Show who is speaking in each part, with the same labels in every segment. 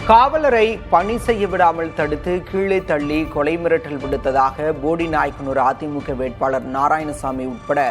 Speaker 1: காவலரை பணி செய்ய விடாமல் தடுத்து கீழே தள்ளி கொலை மிரட்டல் விடுத்ததாக போடிநாயக்கனூர் அதிமுக வேட்பாளர் நாராயணசாமி உட்பட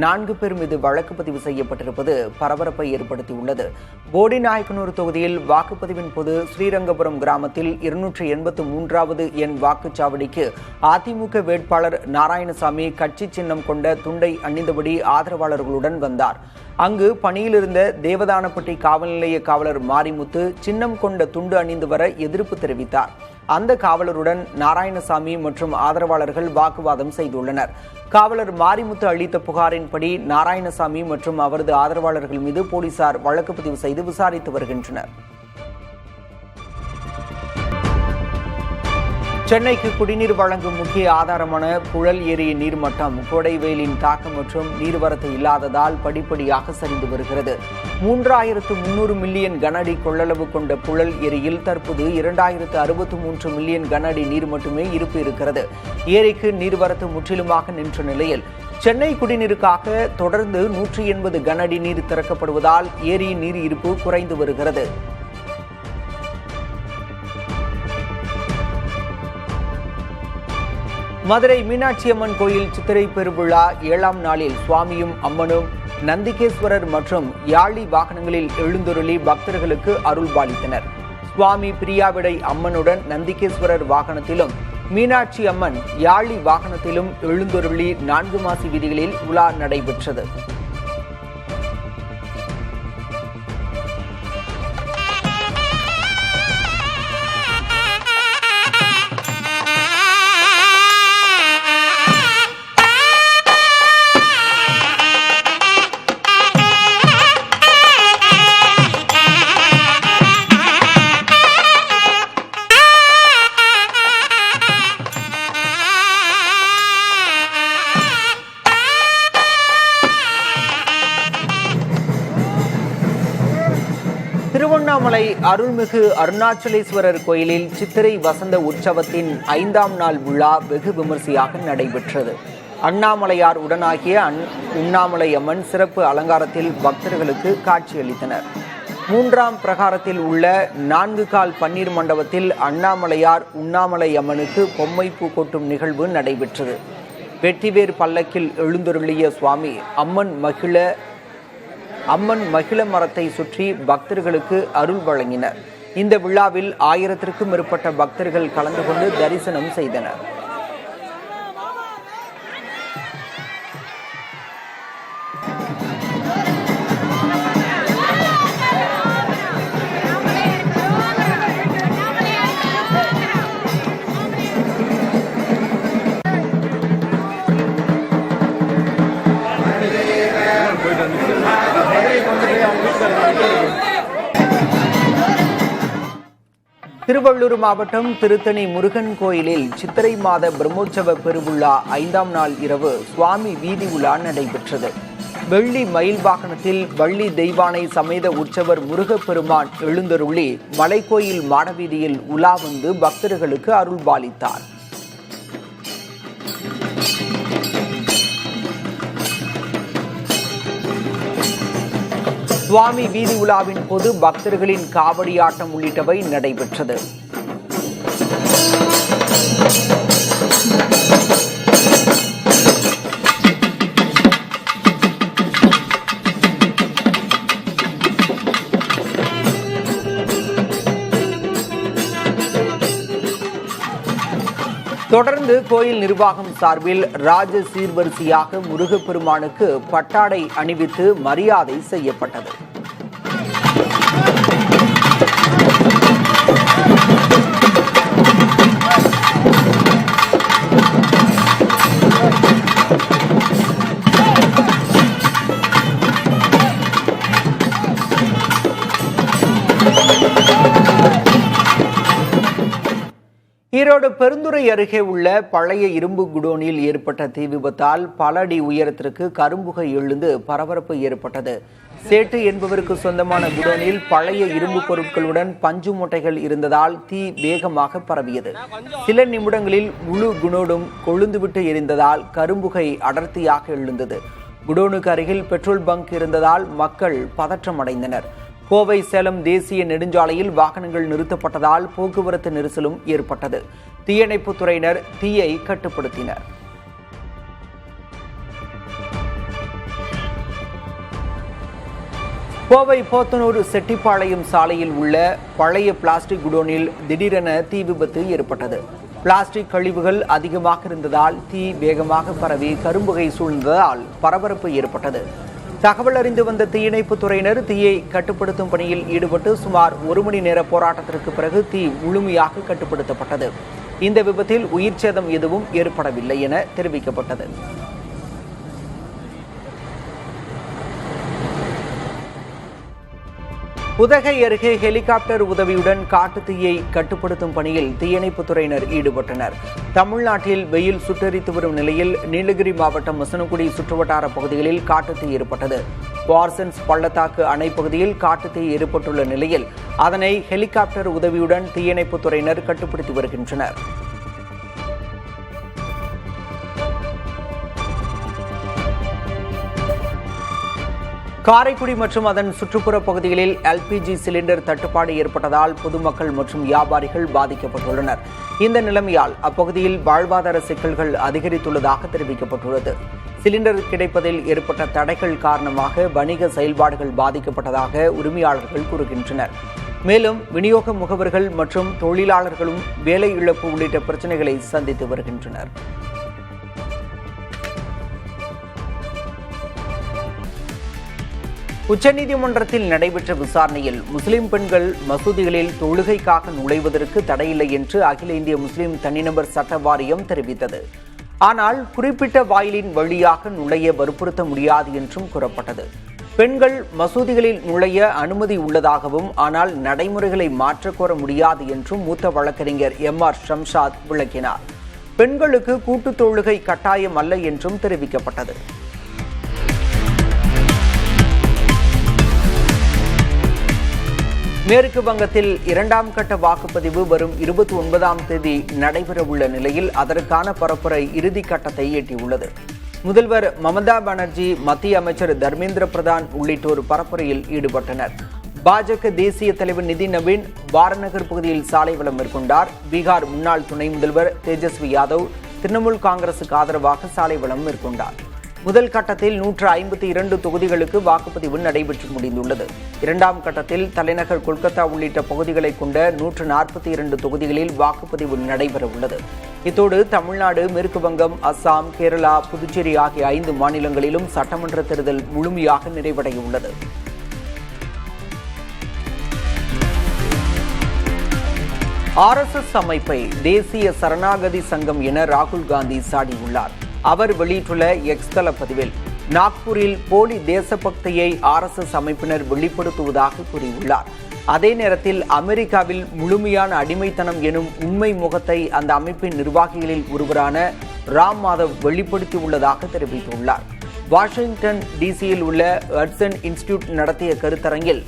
Speaker 1: 4 பேர் மீது வழக்கு பதிவு செய்யப்பட்டிருப்பது பரபரப்பை ஏற்படுத்தியுள்ளது. போடிநாயக்கனூர் தொகுதியில் வாக்குப்பதிவின் போது ஸ்ரீரங்கபுரம் கிராமத்தில் 283வது எண் வாக்குச்சாவடிக்கு அதிமுக வேட்பாளர் நாராயணசாமி கட்சி சின்னம் கொண்ட துண்டை அணிந்தபடி ஆதரவாளர்களுடன் வந்தார். அங்கு பணியில் இருந்த தேவதானப்பட்டி காவல் நிலைய காவலர் மாரிமுத்து சின்னம் கொண்ட துண்டு அணிந்து வர எதிர்ப்பு தெரிவித்தார். அந்த காவலருடன் நாராயணசாமி மற்றும் ஆதரவாளர்கள் வாக்குவாதம் செய்துள்ளனர். காவலர் மாரிமுத்து அளித்த புகாரின்படி நாராயணசாமி மற்றும் அவரது ஆதரவாளர்கள் மீது போலீசார் வழக்கு பதிவு செய்து விசாரித்து வருகின்றனர். சென்னைக்கு குடிநீர் வழங்கும் முக்கிய ஆதாரமான புழல் ஏரி நீர்மட்டம் கோடை வெயிலின் தாக்கம் மற்றும் நீர்வரத்து இல்லாததால் படிப்படியாக சரிந்து வருகிறது. 3300 மில்லியன் கன அடி கொள்ளளவு கொண்ட புழல் ஏரியில் தற்போது 2063 மில்லியன் கன அடி நீர் மட்டுமே இருப்பு இருக்கிறது. ஏரிக்கு நீர்வரத்து முற்றிலுமாக நின்ற நிலையில் சென்னை குடிநீருக்காக தொடர்ந்து 180 கன அடி நீர் திறக்கப்படுவதால் ஏரியின் நீர் இருப்பு குறைந்து வருகிறது. மதுரை மீனாட்சி அம்மன் கோயில் சித்திரை பெருவிழா 7ஆம் நாளில் சுவாமியும் அம்மனும் நந்திகேஸ்வரர் மற்றும் யாழி வாகனங்களில் எழுந்தருளி பக்தர்களுக்கு அருள்பாலித்தனர். சுவாமி பிரியாவிடை அம்மனுடன் நந்திகேஸ்வரர் வாகனத்திலும் மீனாட்சி அம்மன் யாழி வாகனத்திலும் எழுந்தருளி 4 மாசி வீதிகளில் உலா நடைபெற்றது. திருவண்ணாமலை அருள்மிகு அருணாச்சலேஸ்வரர் கோயிலில் சித்திரை வசந்த உற்சவத்தின் 5ஆம் நாள் விழா வெகு விமரிசையாக நடைபெற்றது. அண்ணாமலையார் உடனாகிய உண்ணாமலை அம்மன் சிறப்பு அலங்காரத்தில் பக்தர்களுக்கு காட்சியளித்தனர். 3ஆம் பிரகாரத்தில் உள்ள 4 கால் பன்னீர் மண்டபத்தில் அண்ணாமலையார் உண்ணாமலை அம்மனுக்கு பொம்மை பூ கொட்டும் நிகழ்வு நடைபெற்றது. வெற்றிவேர் பல்லக்கில் எழுந்தருளிய சுவாமி அம்மன் மகிழ மரத்தை சுற்றி பக்தர்களுக்கு அருள் வழங்கினர். இந்த விழாவில் 1000க்கும் மேற்பட்ட பக்தர்கள் கலந்து கொண்டு தரிசனம் செய்தனர். திருவள்ளூர் மாவட்டம் திருத்தணி முருகன் கோயிலில் சித்திரை மாத பிரம்மோற்சவ பெருவிழா 5ஆம் நாள் இரவு சுவாமி வீதி உலா நடைபெற்றது. வெள்ளி மயில் வாகனத்தில் வள்ளி தெய்வானை சமேத உற்சவர் முருகப்பெருமான் எழுந்தருளி மலைக்கோயில் மாடவீதியில் உலா வந்து பக்தர்களுக்கு அருள்பாலித்தார். சுவாமி வீதி உலாவின் போது பக்தர்களின் காவடி ஆட்டம் உள்ளிட்டவை நடைபெற்றது. தொடர்ந்து கோயில் நிர்வாகம் சார்பில் ராஜ சீர்வரிசையாக முருகப்பெருமானுக்கு பட்டாடை அணிவித்து மரியாதை செய்யப்பட்டது. ஈரோடு பெருந்துறை அருகே உள்ள பழைய இரும்பு குடோனில் ஏற்பட்ட தீ விபத்தால் பல அடி உயரத்திற்கு கரும்புகை எழுந்து பரபரப்பு ஏற்பட்டது. சேட்டு என்பவருக்கு சொந்தமான குடோனில் பழைய இரும்பு பொருட்களுடன் பஞ்சு மூட்டைகள் இருந்ததால் தீ வேகமாக பரவியது. சில நிமிடங்களில் முழு குடோனும் கொழுந்துவிட்டு எரிந்ததால் கரும்புகை அடர்த்தியாக எழுந்தது. குடோனுக்கு அருகில் பெட்ரோல் பங்க் இருந்ததால் மக்கள் பதற்றமடைந்தனர். கோவை சேலம் தேசிய நெடுஞ்சாலையில் வாகனங்கள் நிறுத்தப்பட்டதால் போக்குவரத்து நெரிசலும் ஏற்பட்டது. தீயணைப்புத் துறையினர் தீயை கட்டுப்படுத்தினர். கோவை போத்தனூர் செட்டிப்பாளையம் சாலையில் உள்ள பழைய பிளாஸ்டிக் குடோனில் திடீரென தீ விபத்து ஏற்பட்டது. பிளாஸ்டிக் கழிவுகள் அதிகமாக இருந்ததால் தீ வேகமாக பரவி கரும்புகை சூழ்ந்ததால் பரபரப்பு ஏற்பட்டது. தகவல் அறிந்து வந்த தீயணைப்புத் துறையினர் தீயை கட்டுப்படுத்தும் பணியில் ஈடுபட்டு சுமார் 1 மணி நேர போராட்டத்திற்கு பிறகு தீ முழுமையாக கட்டுப்படுத்தப்பட்டது. இந்த விபத்தில் உயிர் சேதம் எதுவும் ஏற்படவில்லை என தெரிவிக்கப்பட்டது. உதகை அருகே ஹெலிகாப்டர் உதவியுடன் காட்டுத்தீயை கட்டுப்படுத்தும் பணியில் தீயணைப்புத் துறையினர் ஈடுபட்டனர். தமிழ்நாட்டில் வெயில் சுட்டெரித்து வரும் நிலையில் நீலகிரி மாவட்டம் மசனகுடி சுற்றுவட்டார பகுதிகளில் காட்டுத்தீ ஏற்பட்டது. பார்சன்ஸ் பள்ளத்தாக்கு அணை பகுதியில் காட்டுத்தீ ஏற்பட்டுள்ள நிலையில் அதனை ஹெலிகாப்டர் உதவியுடன் தீயணைப்புத் துறையினர் கட்டுப்படுத்தி வருகின்றனர். காரைக்குடி மற்றும் அதன் சுற்றுப்புற பகுதிகளில் எல்பிஜி சிலிண்டர் தட்டுப்பாடு ஏற்பட்டதால் பொதுமக்கள் மற்றும் வியாபாரிகள் பாதிக்கப்பட்டுள்ளனர். இந்த நிலைமையால் அப்பகுதியில் வாழ்வாதார சிக்கல்கள் அதிகரித்துள்ளதாக தெரிவிக்கப்பட்டுள்ளது. சிலிண்டர் கிடைப்பதில் ஏற்பட்ட தடைகள் காரணமாக வணிக செயல்பாடுகள் பாதிக்கப்பட்டதாக உரிமையாளர்கள் கூறுகின்றனர். மேலும் விநியோக முகவர்கள் மற்றும் தொழிலாளர்களும் வேலை இழப்பு உள்ளிட்ட பிரச்சினைகளை சந்தித்து வருகின்றனர். உச்சநீதிமன்றத்தில் நடைபெற்ற விசாரணையில் முஸ்லிம் பெண்கள் மசூதிகளில் தொழுகைக்காக நுழைவதற்கு தடையில்லை என்று அகில இந்திய முஸ்லிம் தனிநபர் சட்ட வாரியம் தெரிவித்தது. ஆனால் குறிப்பிட்ட வாயிலின் வழியாக நுழைய வற்புறுத்த முடியாது என்றும் கூறப்பட்டது. பெண்கள் மசூதிகளில் நுழைய அனுமதி உள்ளதாகவும் ஆனால் நடைமுறைகளை மாற்றக்கோர முடியாது என்றும் மூத்த வழக்கறிஞர் MR ஷம்ஷாத் விளக்கினார். பெண்களுக்கு கூட்டுத் தொழுகை கட்டாயம் அல்ல என்றும் தெரிவிக்கப்பட்டது. மேற்கு வங்கத்தில் 2ஆம் கட்ட வாக்குப்பதிவு வரும் 29ஆம் தேதி நடைபெறவுள்ள நிலையில் அதற்கான பரப்புரை இறுதி கட்டத்தை எட்டியுள்ளது. முதல்வர் மமதா பானர்ஜி, மத்திய அமைச்சர் தர்மேந்திர பிரதான் உள்ளிட்டோர் பரப்புரையில் ஈடுபட்டனர். பாஜக தேசிய தலைவர் நிதின் நவீன் வாரணகர் பகுதியில் சாலை வலம் மேற்கொண்டார். பீகார் முன்னாள் துணை முதல்வர் தேஜஸ்வி யாதவ் திரிணாமுல் காங்கிரசுக்கு ஆதரவாக சாலை வலம் மேற்கொண்டார். முதல் கட்டத்தில் 152 தொகுதிகளுக்கு வாக்குப்பதிவு நடைபெற்று முடிந்துள்ளது. 2ஆம் கட்டத்தில் தலைநகர் கொல்கத்தா உள்ளிட்ட பகுதிகளை கொண்ட 142 தொகுதிகளில் வாக்குப்பதிவு நடைபெறவுள்ளது. இத்தோடு தமிழ்நாடு, மேற்கு வங்கம், அஸ்ஸாம், கேரளா, புதுச்சேரி ஆகிய 5 மாநிலங்களிலும் சட்டமன்ற தேர்தல் முழுமையாக நிறைவடையுள்ளது. RSS அமைப்பை தேசிய சரணாகதி சங்கம் என ராகுல் காந்தி சாடியுள்ளார். அவர் வெளியிட்டுள்ள எக்ஸ் தள பதிவில் நாக்பூரில் போலி தேசபக்தியை RSS அமைப்பினர் வெளிப்படுத்துவதாக கூறியுள்ளார். அதே நேரத்தில் அமெரிக்காவில் முழுமையான அடிமைத்தனம் எனும் உண்மை முகத்தை அந்த அமைப்பின் நிர்வாகிகளில் ஒருவரான ராம் மாதவ் வெளிப்படுத்தியுள்ளதாக தெரிவித்துள்ளார். வாஷிங்டன் டிசியில் உள்ள ஹட்சன் இன்ஸ்டிடியூட் நடத்திய கருத்தரங்கில்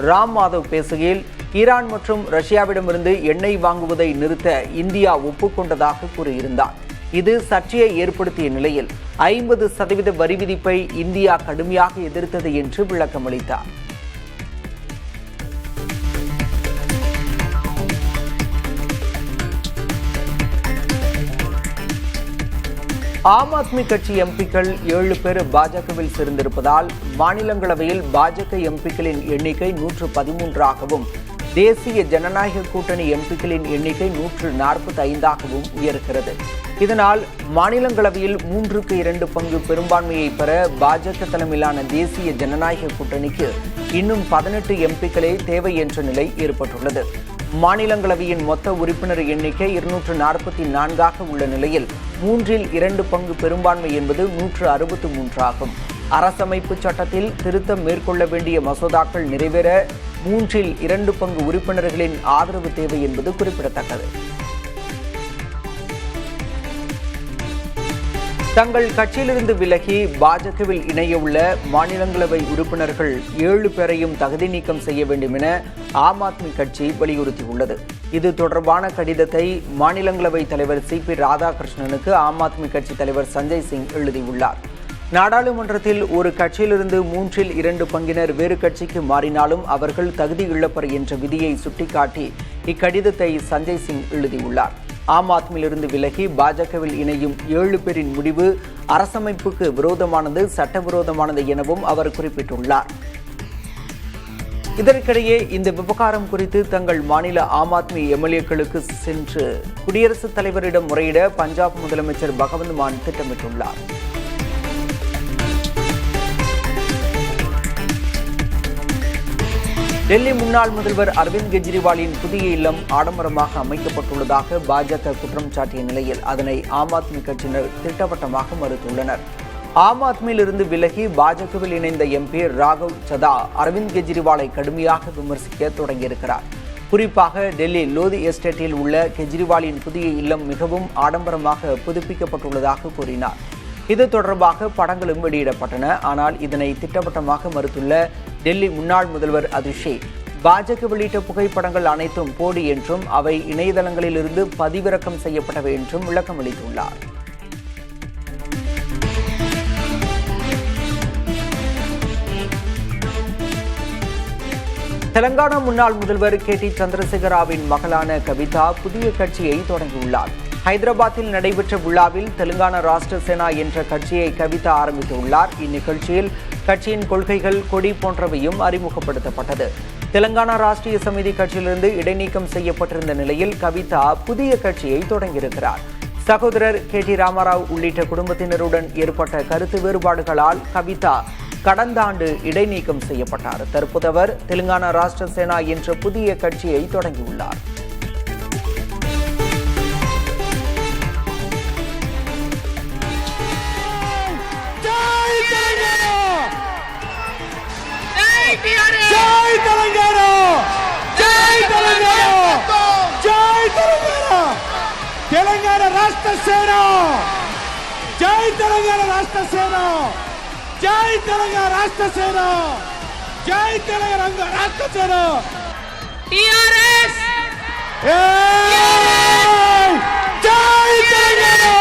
Speaker 1: ராம் மாதவ் பேசுகையில் ஈரான் மற்றும் ரஷ்யாவிடமிருந்து எண்ணெய் வாங்குவதை நிறுத்த இந்தியா ஒப்புக்கொண்டதாக கூறியிருந்தார். இது சர்ச்சையை ஏற்படுத்திய நிலையில் 50% வரி விதிப்பை இந்தியா கடுமையாக எதிர்த்தது என்று விளக்கமளித்தார். ஆம் ஆத்மி கட்சி எம்பிக்கள் 7 பேர் பாஜகவில் சேர்ந்திருப்பதால் மாநிலங்களவையில் பாஜக எம்பிக்களின் எண்ணிக்கை 113ஆகவும் தேசிய ஜனநாயக கூட்டணி எம்பிக்களின் எண்ணிக்கை 145ஆகவும் உயர்கிறது. இதனால் மாநிலங்களவையில் 3/2 பங்கு பெரும்பான்மையை பெற பாஜக தலைமையிலான தேசிய ஜனநாயக கூட்டணிக்கு இன்னும் 18 எம்பிக்களே தேவை என்ற நிலை ஏற்பட்டுள்ளது. மாநிலங்களவையின் மொத்த உறுப்பினர் எண்ணிக்கை 244ஆக உள்ள நிலையில் 3/2 பங்கு பெரும்பான்மை என்பது 163 ஆகும். அரசமைப்பு சட்டத்தில் திருத்தம் மேற்கொள்ள வேண்டிய மசோதாக்கள் நிறைவேற 3/2 பங்கு உறுப்பினர்களின் ஆதரவு தேவை என்பது குறிப்பிடத்தக்கது. தங்கள் கட்சியிலிருந்து விலகி பாஜகவில் இணைய உள்ள மாநிலங்களவை உறுப்பினர்கள் 7 பேரையும் தகுதி நீக்கம் செய்ய வேண்டும் என ஆம் ஆத்மி கட்சி வலியுறுத்தியுள்ளது. இது தொடர்பான கடிதத்தை மாநிலங்களவை தலைவர் CP ராதாகிருஷ்ணனுக்கு ஆம் ஆத்மி கட்சி தலைவர் சஞ்சய் சிங் எழுதியுள்ளார். நாடாளுமன்றத்தில் ஒரு கட்சியிலிருந்து 2/3 பங்கினர் வேறு கட்சிக்கு மாறினாலும் அவர்கள் தகுதி இழப்பர் என்ற விதியை சுட்டிக்காட்டி இக்கடிதத்தை சஞ்சய் சிங் எழுதியுள்ளார். ஆம் ஆத்மியிலிருந்து விலகி பாஜகவில் இணையும் 7 பேரின் முடிவு அரசமைப்புக்கு விரோதமானது, சட்டவிரோதமானது எனவும் அவர் குறிப்பிட்டுள்ளார். இதற்கிடையே இந்த விவகாரம் குறித்து தங்கள் மாநில ஆம் ஆத்மி எம்எல்ஏக்களுக்கு சென்று குடியரசுத் தலைவரிடம் முறையிட பஞ்சாப் முதலமைச்சர் பகவந்த் மான் திட்டமிட்டுள்ளார். டெல்லி முன்னாள் முதல்வர் அரவிந்த் கெஜ்ரிவாலின் புதிய இல்லம் ஆடம்பரமாக அமைக்கப்பட்டுள்ளதாக பாஜக குற்றம் சாட்டிய நிலையில் அதனை ஆம் ஆத்மி கட்சியினர் திட்டவட்டமாக மறுத்துள்ளனர். ஆம் ஆத்மியிலிருந்து விலகி பாஜகவில் இணைந்த எம்பி ராகவ் சதா அரவிந்த் கெஜ்ரிவாலை கடுமையாக விமர்சிக்க தொடங்கியிருக்கிறார். குறிப்பாக டெல்லி லோதி எஸ்டேட்டில் உள்ள கெஜ்ரிவாலின் புதிய இல்லம் மிகவும் ஆடம்பரமாக புதுப்பிக்கப்பட்டுள்ளதாக கூறினார். இது தொடர்பாக படங்களும் வெளியிடப்பட்டன. ஆனால் இதனை திட்டவட்டமாக மறுத்துள்ள டெல்லி முன்னாள் முதல்வர் அதிஷி, பாஜக வெளியிட்ட புகைப்படங்கள் அனைத்தும் போலி என்றும் அவை இணையதளங்களிலிருந்து பதிவிறக்கம் செய்யப்பட்டவை என்றும் விளக்கம் அளித்துள்ளார். தெலங்கானா முன்னாள் முதல்வர் KT சந்திரசேகர ராவின் மகளான கவிதா புதிய கட்சியை தொடங்கியுள்ளார். ஹைதராபாத்தில் நடைபெற்ற விழாவில் தெலுங்கானா ராஷ்டிர சேனா என்ற கட்சியை கவிதா ஆரம்பித்துள்ளார். இந்நிகழ்ச்சியில் கட்சியின் கொள்கைகள், கொடி போன்றவையும் அறிமுகப்படுத்தப்பட்டது. தெலங்கானா ராஷ்டிரிய சமிதி கட்சியிலிருந்து இடைநீக்கம் செய்யப்பட்டிருந்த நிலையில் கவிதா புதிய கட்சியை தொடங்கியிருக்கிறார். சகோதரர் KT ராமராவ் உள்ளிட்ட குடும்பத்தினருடன் ஏற்பட்ட கருத்து வேறுபாடுகளால் கவிதா கடந்த ஆண்டு இடைநீக்கம் செய்யப்பட்டார். தற்போது அவர் தெலுங்கானா ராஷ்டிர சேனா என்ற புதிய கட்சியை தொடங்கியுள்ளார்.
Speaker 2: जय तेलंगाना, जय तेलंगाना, जय तेलंगाना, तेलंगाना राष्ट्र सेना, जय तेलंगाना राष्ट्र सेना, जय तेलंगाना राष्ट्र सेना, जय तेलंगाना राष्ट्र सेना, TRS, जय तेलंगाना.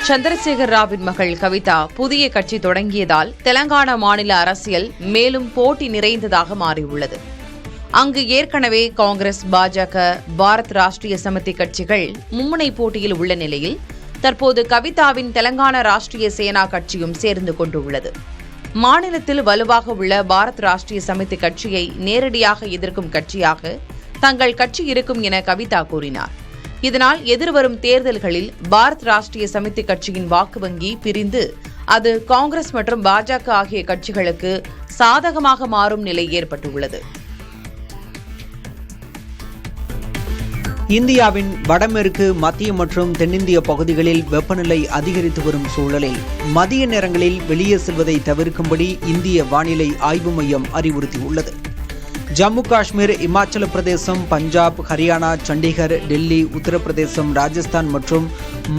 Speaker 3: சந்திரசேகர் ராவின் மகள் கவிதா புதிய கட்சி தொடங்கியதால் தெலங்கானா மாநில அரசியல் மேலும் போட்டி நிறைந்ததாக மாறியுள்ளது. அங்கு ஏற்கனவே காங்கிரஸ், பாஜக, பாரத் ராஷ்டிரிய சமிதி கட்சிகள் மும்முனை போட்டியில் உள்ள நிலையில் தற்போது கவிதாவின் தெலங்கானா ராஷ்டிரிய சேனா கட்சியும் சேர்ந்து கொண்டுள்ளது. மாநிலத்தில் வலுவாக உள்ள பாரத் ராஷ்டிரிய சமிதி கட்சியை நேரடியாக எதிர்க்கும் கட்சியாக தங்கள் கட்சி இருக்கும் என கவிதா கூறினார். இதனால் எதிர்வரும் தேர்தல்களில் பாரத் ராஷ்டிரிய சமிதி கட்சியின் வாக்கு வங்கி பிரிந்து அது காங்கிரஸ் மற்றும் பாஜக ஆகிய கட்சிகளுக்கு சாதகமாக மாறும் நிலை ஏற்பட்டுள்ளது.
Speaker 1: இந்தியாவின் வடமேற்கு, மத்திய மற்றும் தென்னிந்திய பகுதிகளில் வெப்பநிலை அதிகரித்து வரும் சூழலில் மதிய நேரங்களில் வெளியே செல்வதை தவிர்க்கும்படி இந்திய வானிலை ஆய்வு மையம் அறிவுறுத்தியுள்ளது. ஜம்மு காஷ்மீர், இமாச்சல பிரதேசம், பஞ்சாப், ஹரியானா, சண்டிகர், டெல்லி, உத்தரப்பிரதேசம், ராஜஸ்தான் மற்றும்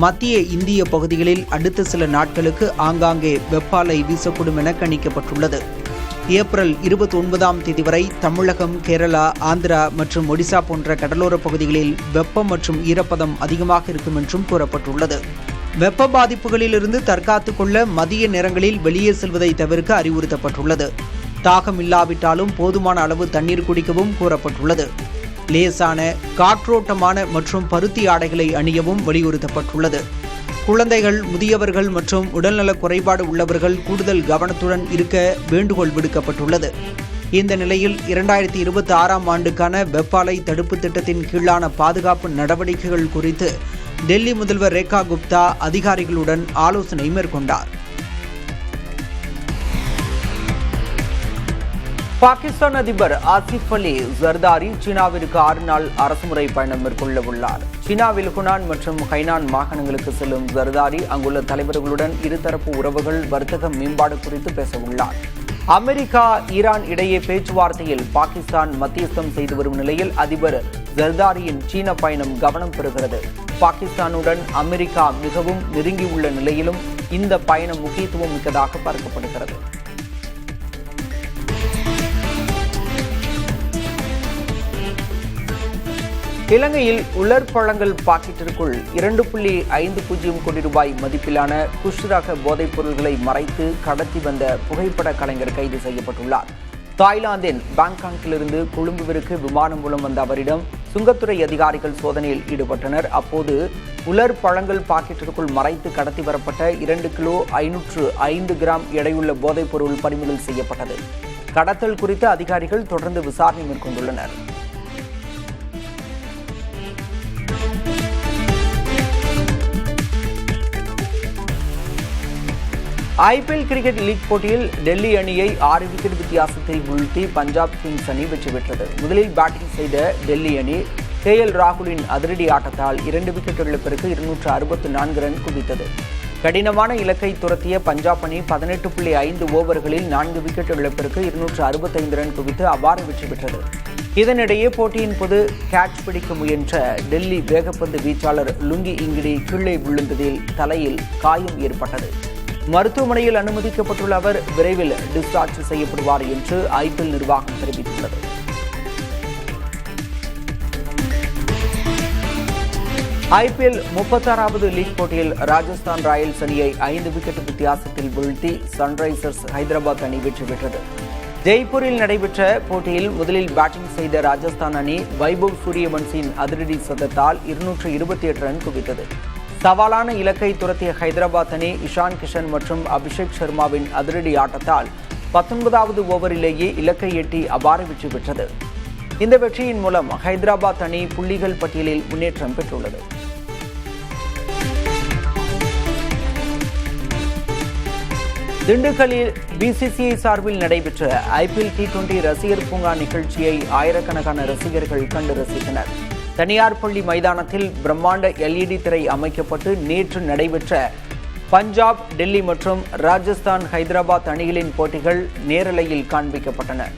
Speaker 1: மத்திய இந்திய பகுதிகளில் அடுத்த சில நாட்களுக்கு ஆங்காங்கே வெப்ப அலை வீசக்கூடும் என கணிக்கப்பட்டுள்ளது. ஏப்ரல் 29ஆம் தேதி வரை தமிழகம், கேரளா, ஆந்திரா மற்றும் ஒடிசா போன்ற கடலோர பகுதிகளில் வெப்பம் மற்றும் ஈரப்பதம் அதிகமாக இருக்கும் என்றும் கூறப்பட்டுள்ளது. வெப்ப பாதிப்புகளிலிருந்து தற்காத்துக் கொள்ள மதிய நேரங்களில் வெளியே செல்வதை தவிர்க்க அறிவுறுத்தப்பட்டுள்ளது. தாகம் இல்லாவிட்டாலும் போதுமான அளவு தண்ணீர் குடிக்கவும் கூறப்பட்டுள்ளது. லேசான, காற்றோட்டமான மற்றும் பருத்தி ஆடைகளை அணியவும் வலியுறுத்தப்பட்டுள்ளது. குழந்தைகள், முதியவர்கள் மற்றும் உடல்நல குறைபாடு உள்ளவர்கள் கூடுதல் கவனத்துடன் இருக்க வேண்டுகோள் விடுக்கப்பட்டுள்ளது. இந்த நிலையில் 2026ஆம் ஆண்டுக்கான வெப்ப அலை தடுப்பு திட்டத்தின் கீழான பாதுகாப்பு நடவடிக்கைகள் குறித்து டெல்லி முதல்வர் ரேகா குப்தா அதிகாரிகளுடன் ஆலோசனை மேற்கொண்டார். பாகிஸ்தான் அதிபர் ஆசிப் அலி ஜர்தாரி சீனாவிற்கு 6 நாள் அரசுமுறை பயணம் மேற்கொள்ள உள்ளார். சீனாவில் ஹுனான் மற்றும் ஹைனான் மாகாணங்களுக்கு செல்லும் ஜர்தாரி அங்குள்ள தலைவர்களுடன் இருதரப்பு உறவுகள், வர்த்தக மேம்பாடு குறித்து பேச உள்ளார். அமெரிக்கா, ஈரான் இடையே பேச்சுவார்த்தையில் பாகிஸ்தான் மத்தியஸ்தம் செய்து வரும் நிலையில் அதிபர் ஜர்தாரியின் சீன பயணம் கவனம் பெறுகிறது. பாகிஸ்தானுடன் அமெரிக்கா மிகவும் நெருங்கியுள்ள நிலையிலும் இந்த பயணம் முக்கியத்துவம் மிக்கதாக பார்க்கப்படுகிறது. இலங்கையில் உலர் பழங்கள் பாக்கெட்டிற்குள் 2.50 கோடி ரூபாய் மதிப்பிலான குஷ் ரக போதைப் பொருட்களை மறைத்து கடத்தி வந்த புகைப்பட கலைஞர் கைது செய்யப்பட்டுள்ளார். தாய்லாந்தின் பாங்காக்கிலிருந்து கொழும்புவிற்கு விமானம் மூலம் வந்த அவரிடம் சுங்கத்துறை அதிகாரிகள் சோதனையில் ஈடுபட்டனர். அப்போது உலர் பழங்கள் பாக்கெட்டிற்குள் மறைத்து கடத்தி வரப்பட்ட 2 கிலோ 505 கிராம் எடையுள்ள போதைப் பொருள் பறிமுதல் செய்யப்பட்டது. கடத்தல் குறித்து அதிகாரிகள் தொடர்ந்து விசாரணை மேற்கொண்டுள்ளனர். IPL கிரிக்கெட் லீக் போட்டியில் டெல்லி அணியை 6 விக்கெட் வித்தியாசத்தில் வீழ்த்தி பஞ்சாப் கிங்ஸ் அணி வெற்றி பெற்றது. முதலில் பேட்டிங் செய்த டெல்லி அணி KL ராகுலின் அதிரடி ஆட்டத்தால் 2 விக்கெட் இழப்பிற்கு 264 ரன் குவித்தது. கடினமான இலக்கை துரத்திய பஞ்சாப் அணி 18.5 ஓவர்களில் 4 விக்கெட் இழப்பிற்கு 265 ரன் குவித்து அபார வெற்றி பெற்றது. இதனிடையே போட்டியின் போது கேட்ச் பிடிக்க முயன்ற டெல்லி வேகப்பந்து வீச்சாளர் லுங்கி இங்கிடி கீழே விழுந்ததில் தலையில் காயம் ஏற்பட்டது. மருத்துவமனையில் அனுமதிக்கப்பட்டுள்ள அவர் விரைவில் டிஸ்சார்ஜ் செய்யப்படுவார் என்று IPL நிர்வாகம் தெரிவித்துள்ளது. IPL 36வது லீக் போட்டியில் ராஜஸ்தான் ராயல்ஸ் அணியை 5 விக்கெட் வித்தியாசத்தில் வீழ்த்தி சன்ரைசர்ஸ் ஹைதராபாத் அணி வெற்றி பெற்றது. ஜெய்ப்பூரில் நடைபெற்ற போட்டியில் முதலில் பேட்டிங் செய்த ராஜஸ்தான் அணி வைபவ் சூரியவன்சியின் அதிரடி சதத்தால் 228 ரன் குவித்தது. சவாலான இலக்கை துரத்திய ஹைதராபாத் அணி இஷான் கிஷன் மற்றும் அபிஷேக் சர்மாவின் அதிரடி ஆட்டத்தால் 19வது ஓவரிலேயே இலக்கை எட்டி அபார வெற்றி பெற்றது. இந்த வெற்றியின் மூலம் ஹைதராபாத் அணி புள்ளிகள் பட்டியலில் முன்னேற்றம் பெற்றுள்ளது. திண்டுக்கல்லில் BCCI சார்பில் நடைபெற்ற IPL T20 ரசிகர் பூங்கா நிகழ்ச்சியை ஆயிரக்கணக்கான ரசிகர்கள் கண்டு ரசித்தனர். தனியார் பள்ளி மைதானத்தில் பிரம்மாண்ட LED திரை அமைக்கப்பட்டு நேற்று நடைபெற்ற பஞ்சாப், டெல்லி மற்றும் ராஜஸ்தான், ஹைதராபாத் அணிகளின் போட்டிகள் நேரலையில் காண்பிக்கப்பட்டன.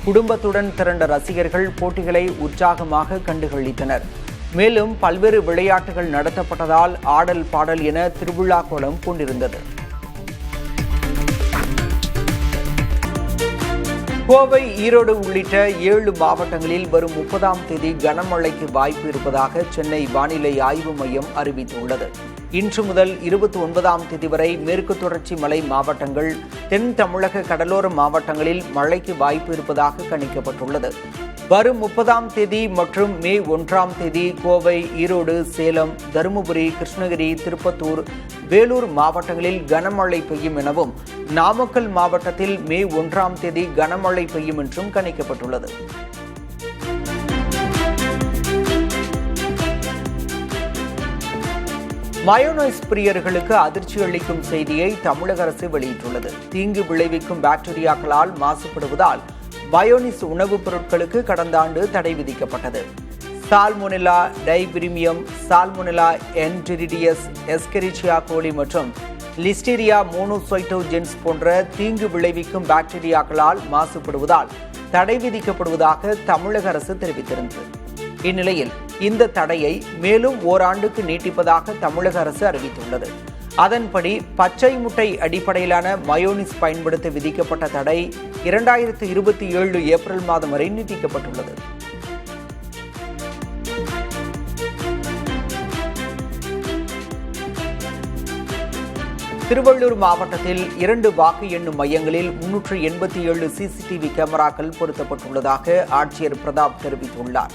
Speaker 1: குடும்பத்துடன் திரண்ட ரசிகர்கள் போட்டிகளை உற்சாகமாக கண்டுகளித்தனர். மேலும் பல்வேறு விளையாட்டுகள் நடத்தப்பட்டதால் ஆடல் பாடல் என திருவிழா கோலம் பூண்டிருந்தது. கோவை, ஈரோடு உள்ளிட்ட 7 மாவட்டங்களில் வரும் 30ஆம் தேதி கனமழைக்கு வாய்ப்பு இருப்பதாக சென்னை வானிலை ஆய்வு மையம் அறிவித்துள்ளது. இன்று முதல் 29ஆம் தேதி வரை மேற்கு தொடர்ச்சி மலை மாவட்டங்கள், தென் தமிழக கடலோர மாவட்டங்களில் மழைக்கு வாய்ப்பு இருப்பதாக கணிக்கப்பட்டுள்ளது. வரும் 30ஆம் தேதி மற்றும் மே 1ஆம் தேதி கோவை, ஈரோடு, சேலம், தருமபுரி, கிருஷ்ணகிரி, திருப்பத்தூர், வேலூர் மாவட்டங்களில் கனமழை பெய்யும் எனவும், நாமக்கல் மாவட்டத்தில் மே 1ஆம் தேதி கனமழை பெய்யும் என்றும் கணிக்கப்பட்டுள்ளது. மயோனைஸ் பிரியர்களுக்கு அதிர்ச்சி அளிக்கும் செய்தியை தமிழக அரசு வெளியிட்டுள்ளது. தீங்கு விளைவிக்கும் பாக்டீரியாக்களால் மாசுபடுவதால் மயோனைஸ் உணவுப் பொருட்களுக்கு கடந்த ஆண்டு தடை விதிக்கப்பட்டது. சால்மோனெல்லா டைபிரிமியம், சால்மோனெல்லா என்டெரிடியஸ், எஸ்கெரிச்சியா கோலி மற்றும் லிஸ்டீரியா மோனோசைட்டோஜென்ஸ் போன்ற தீங்கு விளைவிக்கும் பாக்டீரியாக்களால் மாசுபடுவதால் தடை விதிக்கப்படுவதாக தமிழக அரசு தெரிவித்திருந்தது. இந்நிலையில் இந்த தடையை மேலும் ஓராண்டுக்கு நீட்டிப்பதாக தமிழக அரசு அறிவித்துள்ளது. அதன்படி பச்சை முட்டை அடிப்படையிலான மயோனிஸ் பயன்படுத்த விதிக்கப்பட்ட தடை 2027 ஏப்ரல் மாதம் வரை நீட்டிக்கப்பட்டுள்ளது. திருவள்ளூர் மாவட்டத்தில் 2 வாக்கு எண்ணும் மையங்களில் 387 CCTV கேமராக்கள் பொருத்தப்பட்டுள்ளதாக ஆட்சியர் பிரதாப் தெரிவித்துள்ளார்.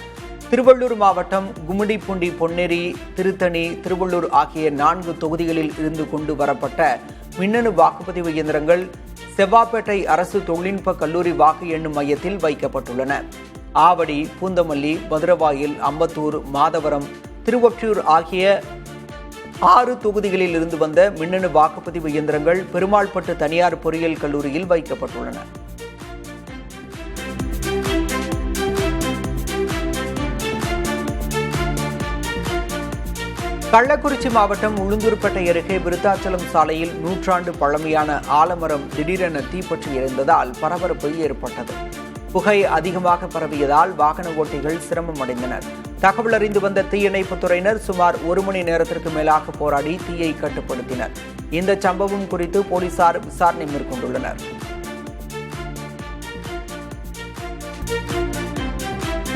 Speaker 1: திருவள்ளூர் மாவட்டம் கும்மிடிப்பூண்டி, பொன்னேரி, திருத்தணி, திருவள்ளூர் ஆகிய 4 தொகுதிகளில் இருந்து கொண்டு வரப்பட்ட மின்னணு வாக்குப்பதிவு இயந்திரங்கள் செவ்வாப்பேட்டை அரசு தொழில்நுட்ப கல்லூரி வாக்கு எண்ணும் மையத்தில் வைக்கப்பட்டுள்ளன. ஆவடி, பூந்தமல்லி, மதுரவாயில், அம்பத்தூர், மாதவரம், திருவொற்றியூர் ஆகிய 6 தொகுதிகளில் இருந்து வந்த மின்னணு வாக்குப்பதிவு இயந்திரங்கள் பெருமாள்பட்டு தனியார் பொறியியல் கல்லூரியில் வைக்கப்பட்டுள்ளன. கள்ளக்குறிச்சி மாவட்டம் உளுந்தூர்பேட்டை அருகே விருத்தாச்சலம் சாலையில் 100 ஆண்டு பழமையான ஆலமரம் திடீரென தீப்பற்றி எரிந்ததால் பரபரப்பு ஏற்பட்டது. புகை அதிகமாக பரவியதால் வாகன ஓட்டிகள் சிரமம் அடைந்தனர். தகவல் அறிந்து வந்த தீயணைப்புத் துறையினர் சுமார் 1 மணி நேரத்திற்கு மேலாக போராடி தீயை கட்டுப்படுத்தினர். இந்த சம்பவம் குறித்து போலீசார் விசாரணை மேற்கொண்டுள்ளனர்.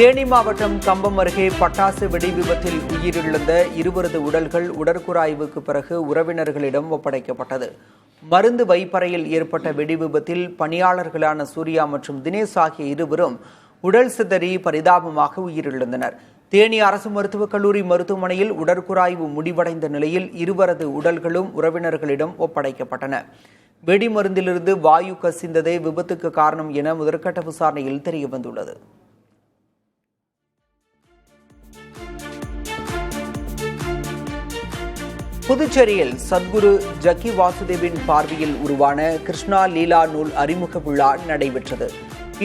Speaker 1: தேனி மாவட்டம் கம்பம் அருகே பட்டாசு வெடி விபத்தில் உயிரிழந்த இருவரது உடல்கள் உடற்கூறாய்வுக்கு பிறகு உறவினர்களிடம் ஒப்படைக்கப்பட்டது. மருந்து வைப்பறையில் ஏற்பட்ட வெடி விபத்தில் பணியாளர்களான சூர்யா மற்றும் தினேஷ் ஆகிய இருவரும் உடல் சிதறி பரிதாபமாக உயிரிழந்தனர். தேனி அரசு மருத்துவக் கல்லூரி மருத்துவமனையில் உடற்கூறாய்வு முடிவடைந்த நிலையில் இருவரது உடல்களும் உறவினர்களிடம் ஒப்படைக்கப்பட்டன. வெடி மருந்திலிருந்து வாயு கசிந்ததே விபத்துக்கு காரணம் என முதற்கட்ட விசாரணையில் தெரியவந்துள்ளது. புதுச்சேரியில் சத்குரு ஜக்கி வாசுதேவின் பார்வையில் உருவான கிருஷ்ணா லீலா நூல் அறிமுக விழா நடைபெற்றது.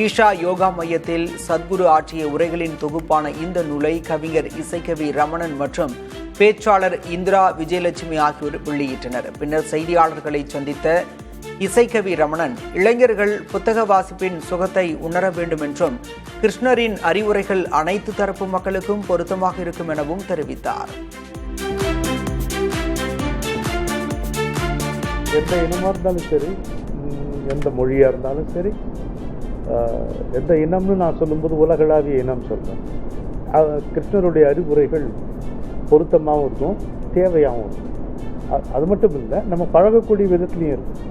Speaker 1: ஈஷா யோகா மையத்தில் சத்குரு ஆற்றிய உரைகளின் தொகுப்பான இந்த நூலை கவிஞர் இசைக்கவி ரமணன் மற்றும் பேச்சாளர் இந்திரா விஜயலட்சுமி ஆகியோர் வெளியிட்டனர். பின்னர் செய்தியாளர்களை சந்தித்த இசைக்கவி ரமணன், இளைஞர்கள் புத்தக வாசிப்பின் சுகத்தை உணர வேண்டும் என்றும் கிருஷ்ணரின் அறிவுரைகள் அனைத்து தரப்பு மக்களுக்கும் பொருத்தமாக இருக்கும் எனவும் தெரிவித்தார்.
Speaker 4: எந்த இனமாக இருந்தாலும் சரி, எந்த மொழியாக இருந்தாலும் சரி, எந்த இனம்னு நான் சொல்லும்போது உலகளாவிய இனம் சொல்கிறேன். கிருஷ்ணருடைய அறிவுரைகள் பொருத்தமாகவும் இருக்கும், தேவையாகவும் இருக்கும். அது மட்டும் இல்லை, நம்ம பழகக்கூடிய விதத்துலையும் இருக்கும்.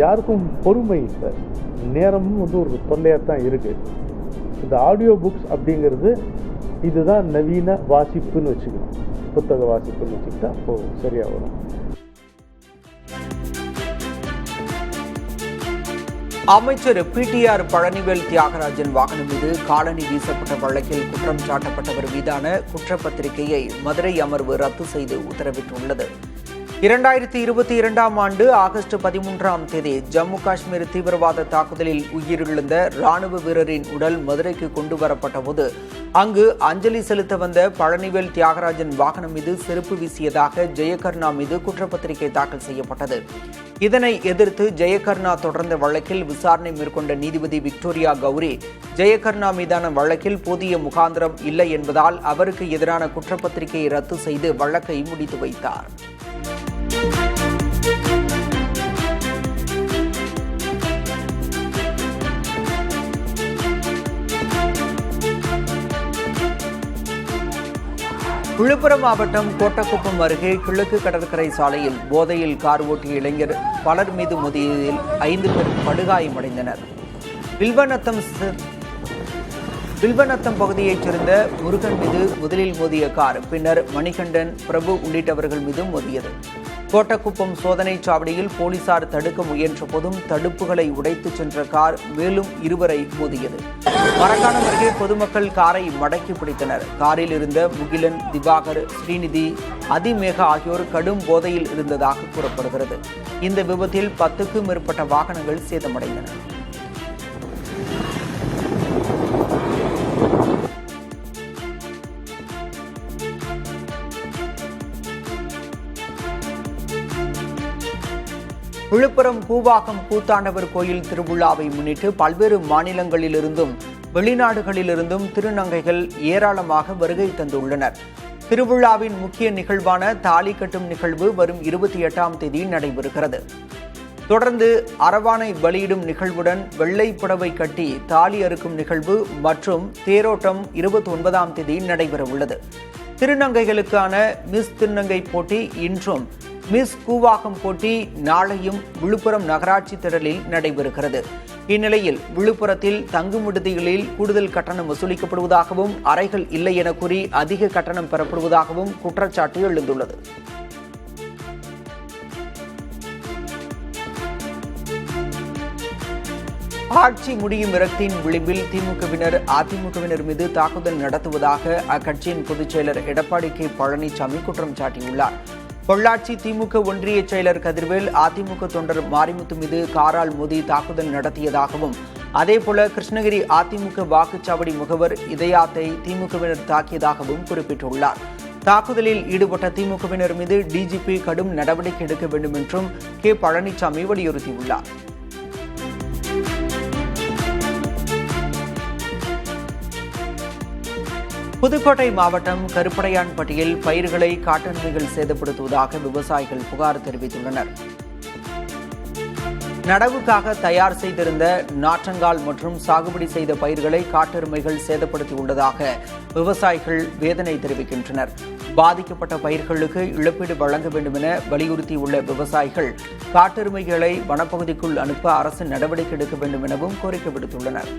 Speaker 4: யாருக்கும் பொறுமை இல்லை, நேரமும் ஒரு தொல்லையாக தான் இருக்குது. இந்த ஆடியோ புக்ஸ் அப்படிங்கிறது இதுதான் நவீன வாசிப்புன்னு வச்சுக்கணும், புத்தக வாசிப்புன்னு வச்சுக்கிட்டா அப்போது சரியாக வரும்.
Speaker 1: அமைச்சர் PTR பழனிவேல் தியாகராஜன் வாகனம் மீது காலணி வீசப்பட்ட வழக்கில் குற்றம் சாட்டப்பட்டவர் மீதான குற்றப்பத்திரிகையை மதுரை அமர்வு ரத்து செய்து உத்தரவிட்டுள்ளது. 2022ஆம் ஆண்டு ஆகஸ்ட் 13ஆம் தேதி ஜம்மு காஷ்மீர் தீவிரவாத தாக்குதலில் உயிரிழந்த ராணுவ வீரரின் உடல் மதுரைக்கு கொண்டு வரப்பட்ட போது அங்கு அஞ்சலி செலுத்த வந்த பழனிவேல் தியாகராஜன் வாகனம் மீது செருப்பு வீசியதாக ஜெயகர்ணா மீது குற்றப்பத்திரிகை தாக்கல் செய்யப்பட்டது. இதனை எதிர்த்து ஜெயகர்ணா தொடர்ந்த வழக்கில் விசாரணை மேற்கொண்ட நீதிபதி விக்டோரியா கௌரி, ஜெயகர்ணா மீதான வழக்கில் போதிய முகாந்திரம் இல்லை என்பதால் அவருக்கு எதிரான குற்றப்பத்திரிகையை ரத்து செய்து வழக்கை முடித்து வைத்தார். விழுப்புரம் மாவட்டம் கோட்டக்குப்பம் அருகே கிழக்கு கடற்கரை சாலையில் போதையில் கார் ஓட்டிய இளைஞர் பலர் மீது மோதியதில் 5 பேர் படுகாயமடைந்தனர். வில்வநத்தம் பகுதியைச் சேர்ந்த முருகன் மீது முதலில் மோதிய கார் பின்னர் மணிகண்டன், பிரபு உள்ளிட்டவர்கள் மீது மோதியது. கோட்டக்குப்பம் சோதனை சாவடியில் போலீசார் தடுக்க முயன்ற போதும் தடுப்புகளை உடைத்து சென்ற கார் மேலும் 2 பேரை மோதியது. மரக்காணம் அருகே பொதுமக்கள் காரை மடக்கி பிடித்தனர். காரில் இருந்த முகிலன், திவாகர், ஸ்ரீநிதி, அதிமேகா ஆகியோர் கடும் போதையில் இருந்ததாக கூறப்படுகிறது. இந்த விபத்தில் 10க்கும் மேற்பட்ட வாகனங்கள் சேதமடைந்தன. விழுப்புரம் கூவாகம் கூத்தாண்டவர் கோயில் திருவிழாவை முன்னிட்டு பல்வேறு மாநிலங்களிலிருந்தும் வெளிநாடுகளிலிருந்தும் திருநங்கைகள் ஏராளமாக வருகை தந்துள்ளனர். திருவிழாவின் முக்கிய நிகழ்வான தாலி கட்டும் நிகழ்வு வரும் 28ஆம் தேதி நடைபெறுகிறது. தொடர்ந்து அரவானை பலியிடும் நிகழ்வுடன் வெள்ளை புடவை கட்டி தாலி அறுக்கும் நிகழ்வு மற்றும் தேரோட்டம் 29ஆம் தேதி நடைபெறவுள்ளது. திருநங்கைகளுக்கான மிஸ் திருநங்கை போட்டி இன்றும், மிஸ் கூவாகம் போட்டி நாளையும் விழுப்புரம் நகராட்சி திடலில் நடைபெறுகிறது. இந்நிலையில் விழுப்புரத்தில் தங்கும் விடுதிகளில் கூடுதல் கட்டணம் வசூலிக்கப்படுவதாகவும் அறைகள் இல்லை என கூறி அதிக கட்டணம் பெறப்படுவதாகவும் குற்றச்சாட்டு எழுந்துள்ளது. ஆட்சி முடியும் விரக்தியின் விளிம்பில் திமுகவினர் அதிமுகவினர் மீது தாக்குதல் நடத்துவதாக அக்கட்சியின் பொதுச் செயலர் எடப்பாடி கே பழனிசாமி குற்றம் சாட்டியுள்ளார். பொள்ளாச்சி திமுக ஒன்றிய செயலர் கதிர்வேல் அதிமுக தொண்டர் மாரிமுத்து மீது காரால் மோதி தாக்குதல் நடத்தியதாகவும், அதேபோல கிருஷ்ணகிரி அதிமுக வாக்குச்சாவடி முகவர் இதயாத்தை திமுகவினர் தாக்கியதாகவும் குறிப்பிட்டுள்ளார். தாக்குதலில் ஈடுபட்ட திமுகவினர் மீது டிஜிபி கடும் நடவடிக்கை எடுக்க வேண்டும் என்றும் கே பழனிசாமி வலியுறுத்தியுள்ளார். புதுக்கோட்டை மாவட்டம் கருப்படையான்பட்டியில் பயிர்களை காட்டெருமைகள் சேதப்படுத்துவதாக விவசாயிகள் புகார் தெரிவித்துள்ளனர். நடவுக்காக தயார் செய்திருந்த நாற்றங்கால் மற்றும் சாகுபடி செய்த பயிர்களை காட்டெருமைகள் சேதப்படுத்தியுள்ளதாக விவசாயிகள் வேதனை தெரிவிக்கின்றனர். பாதிக்கப்பட்ட பயிர்களுக்கு இழப்பீடு வழங்க வேண்டும் என வலியுறுத்தியுள்ள விவசாயிகள் காட்டெருமைகளை வனப்பகுதிக்குள் அனுப்ப அரசு நடவடிக்கை எடுக்க வேண்டும் எனவும் கோரிக்கை விடுத்துள்ளனர்.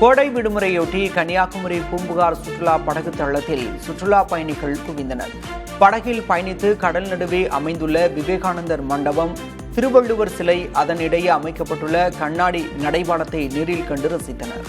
Speaker 1: கோடை விடுமுறையொட்டி கன்னியாகுமரி பூம்புகார் சுற்றுலா படகு தளத்தில் சுற்றுலா பயணிகள் குவிந்தனர். படகில் பயணித்து கடல் நடுவே அமைந்துள்ள விவேகானந்தர் மண்டபம், திருவள்ளுவர் சிலை, அதனிடையே அமைக்கப்பட்டுள்ள கண்ணாடி நடைபாலத்தை நேரில் கண்டு ரசித்தனர்.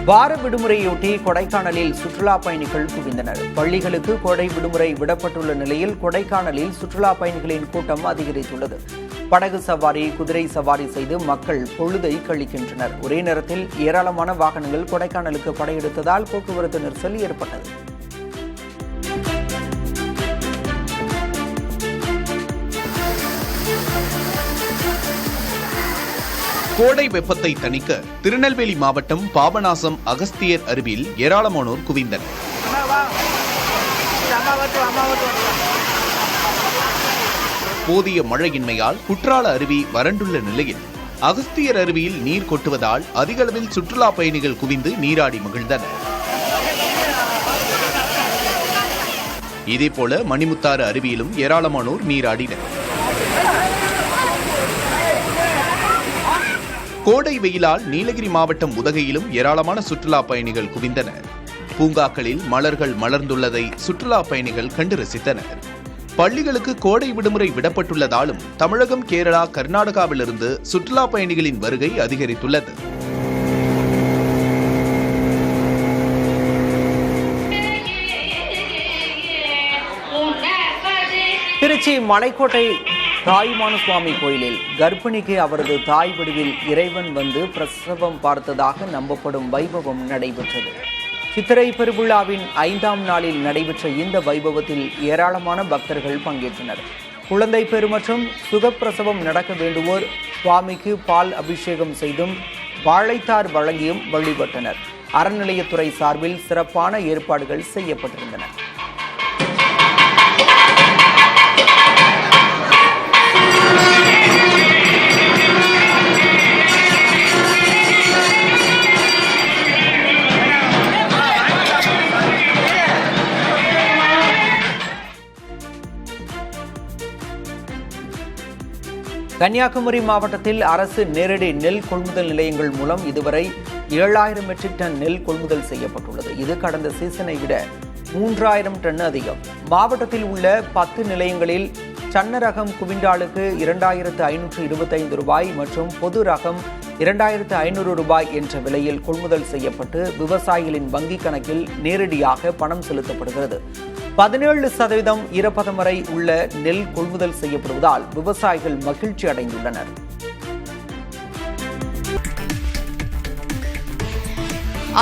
Speaker 1: வார விடுமுறையொட்டி கொடைக்கானலில் சுற்றுலா பயணிகள் குவிந்தனர். பள்ளிகளுக்கு கோடை விடுமுறை விடப்பட்டுள்ள நிலையில் கொடைக்கானலில் சுற்றுலா பயணிகளின் கூட்டம் அதிகரித்துள்ளது. படகு சவாரி, குதிரை சவாரி செய்து மக்கள் பொழுதை கழிக்கின்றனர். ஒரே நேரத்தில் ஏராளமான வாகனங்கள் கொடைக்கானலுக்கு படையெடுத்ததால் போக்குவரத்து நெரிசல் ஏற்பட்டது.
Speaker 5: கோடை வெப்பத்தை தணிக்க திருநெல்வேலி மாவட்டம் பாபநாசம் அகஸ்தியர் அருவியில் ஏராளமானோர் குவிந்தனர். போதிய மழையின்மையால் குற்றால அருவி வறண்டுள்ள நிலையில் அகஸ்தியர் அருவியில் நீர் கொட்டுவதால் அதிக அளவில் சுற்றுலா பயணிகள் குவிந்து நீராடி மகிழ்ந்தனர். இதேபோல மணிமுத்தாறு அருவியிலும் ஏராளமானோர் நீராடினர். கோடை வெயிலால் நீலகிரி மாவட்டம் உதகையிலும் ஏராளமான சுற்றுலா பயணிகள் குவிந்தனர். பூங்காக்களில் மலர்கள் மலர்ந்துள்ளதை சுற்றுலா பயணிகள் கண்டு ரசித்தனர். பள்ளிகளுக்கு கோடை விடுமுறை விடப்பட்டுள்ளதாலும் தமிழகம், கேரளா, கர்நாடகாவிலிருந்து சுற்றுலா பயணிகளின் வருகை அதிகரித்துள்ளது.
Speaker 1: திருச்சி மலைக்கோட்டை தாயுமான சுவாமி கோயிலில் கர்ப்பிணிக்கு அவரது தாய் வடிவில் இறைவன் வந்து பிரசவம் பார்த்ததாக நம்பப்படும் வைபவம் நடைபெற்றது. சித்திரை பெருவிழாவின் 5ஆம் நாளில் நடைபெற்ற இந்த வைபவத்தில் ஏராளமான பக்தர்கள் பங்கேற்றனர். குழந்தை பேறு மற்றும் சுகப்பிரசவம் நடக்க வேண்டுவோர் சுவாமிக்கு பால் அபிஷேகம் செய்தும் வாழைத்தார் வழங்கியும் வழிபட்டனர். அறநிலையத்துறை சார்பில் சிறப்பான ஏற்பாடுகள் செய்யப்பட்டிருந்தன. கன்னியாகுமரி மாவட்டத்தில் அரசு நேரடி நெல் கொள்முதல் நிலையங்கள் மூலம் இதுவரை 7000 மெட்ரிக் டன் நெல் கொள்முதல் செய்யப்பட்டுள்ளது. இது கடந்த சீசனை விட 3000 டன் அதிகம். மாவட்டத்தில் உள்ள 10 நிலையங்களில் சன்ன ரகம் குவிண்டாலுக்கு 2525 ரூபாய் மற்றும் பொது ரகம் 2500 ரூபாய் என்ற விலையில் கொள்முதல் செய்யப்பட்டு விவசாயிகளின் வங்கிக் கணக்கில் நேரடியாக பணம் செலுத்தப்படுகிறது. 17% ஈரப்பதம் வரை உள்ள நெல் கொள்முதல் செய்யப்படுவதால் விவசாயிகள் மகிழ்ச்சி அடைந்துள்ளனர்.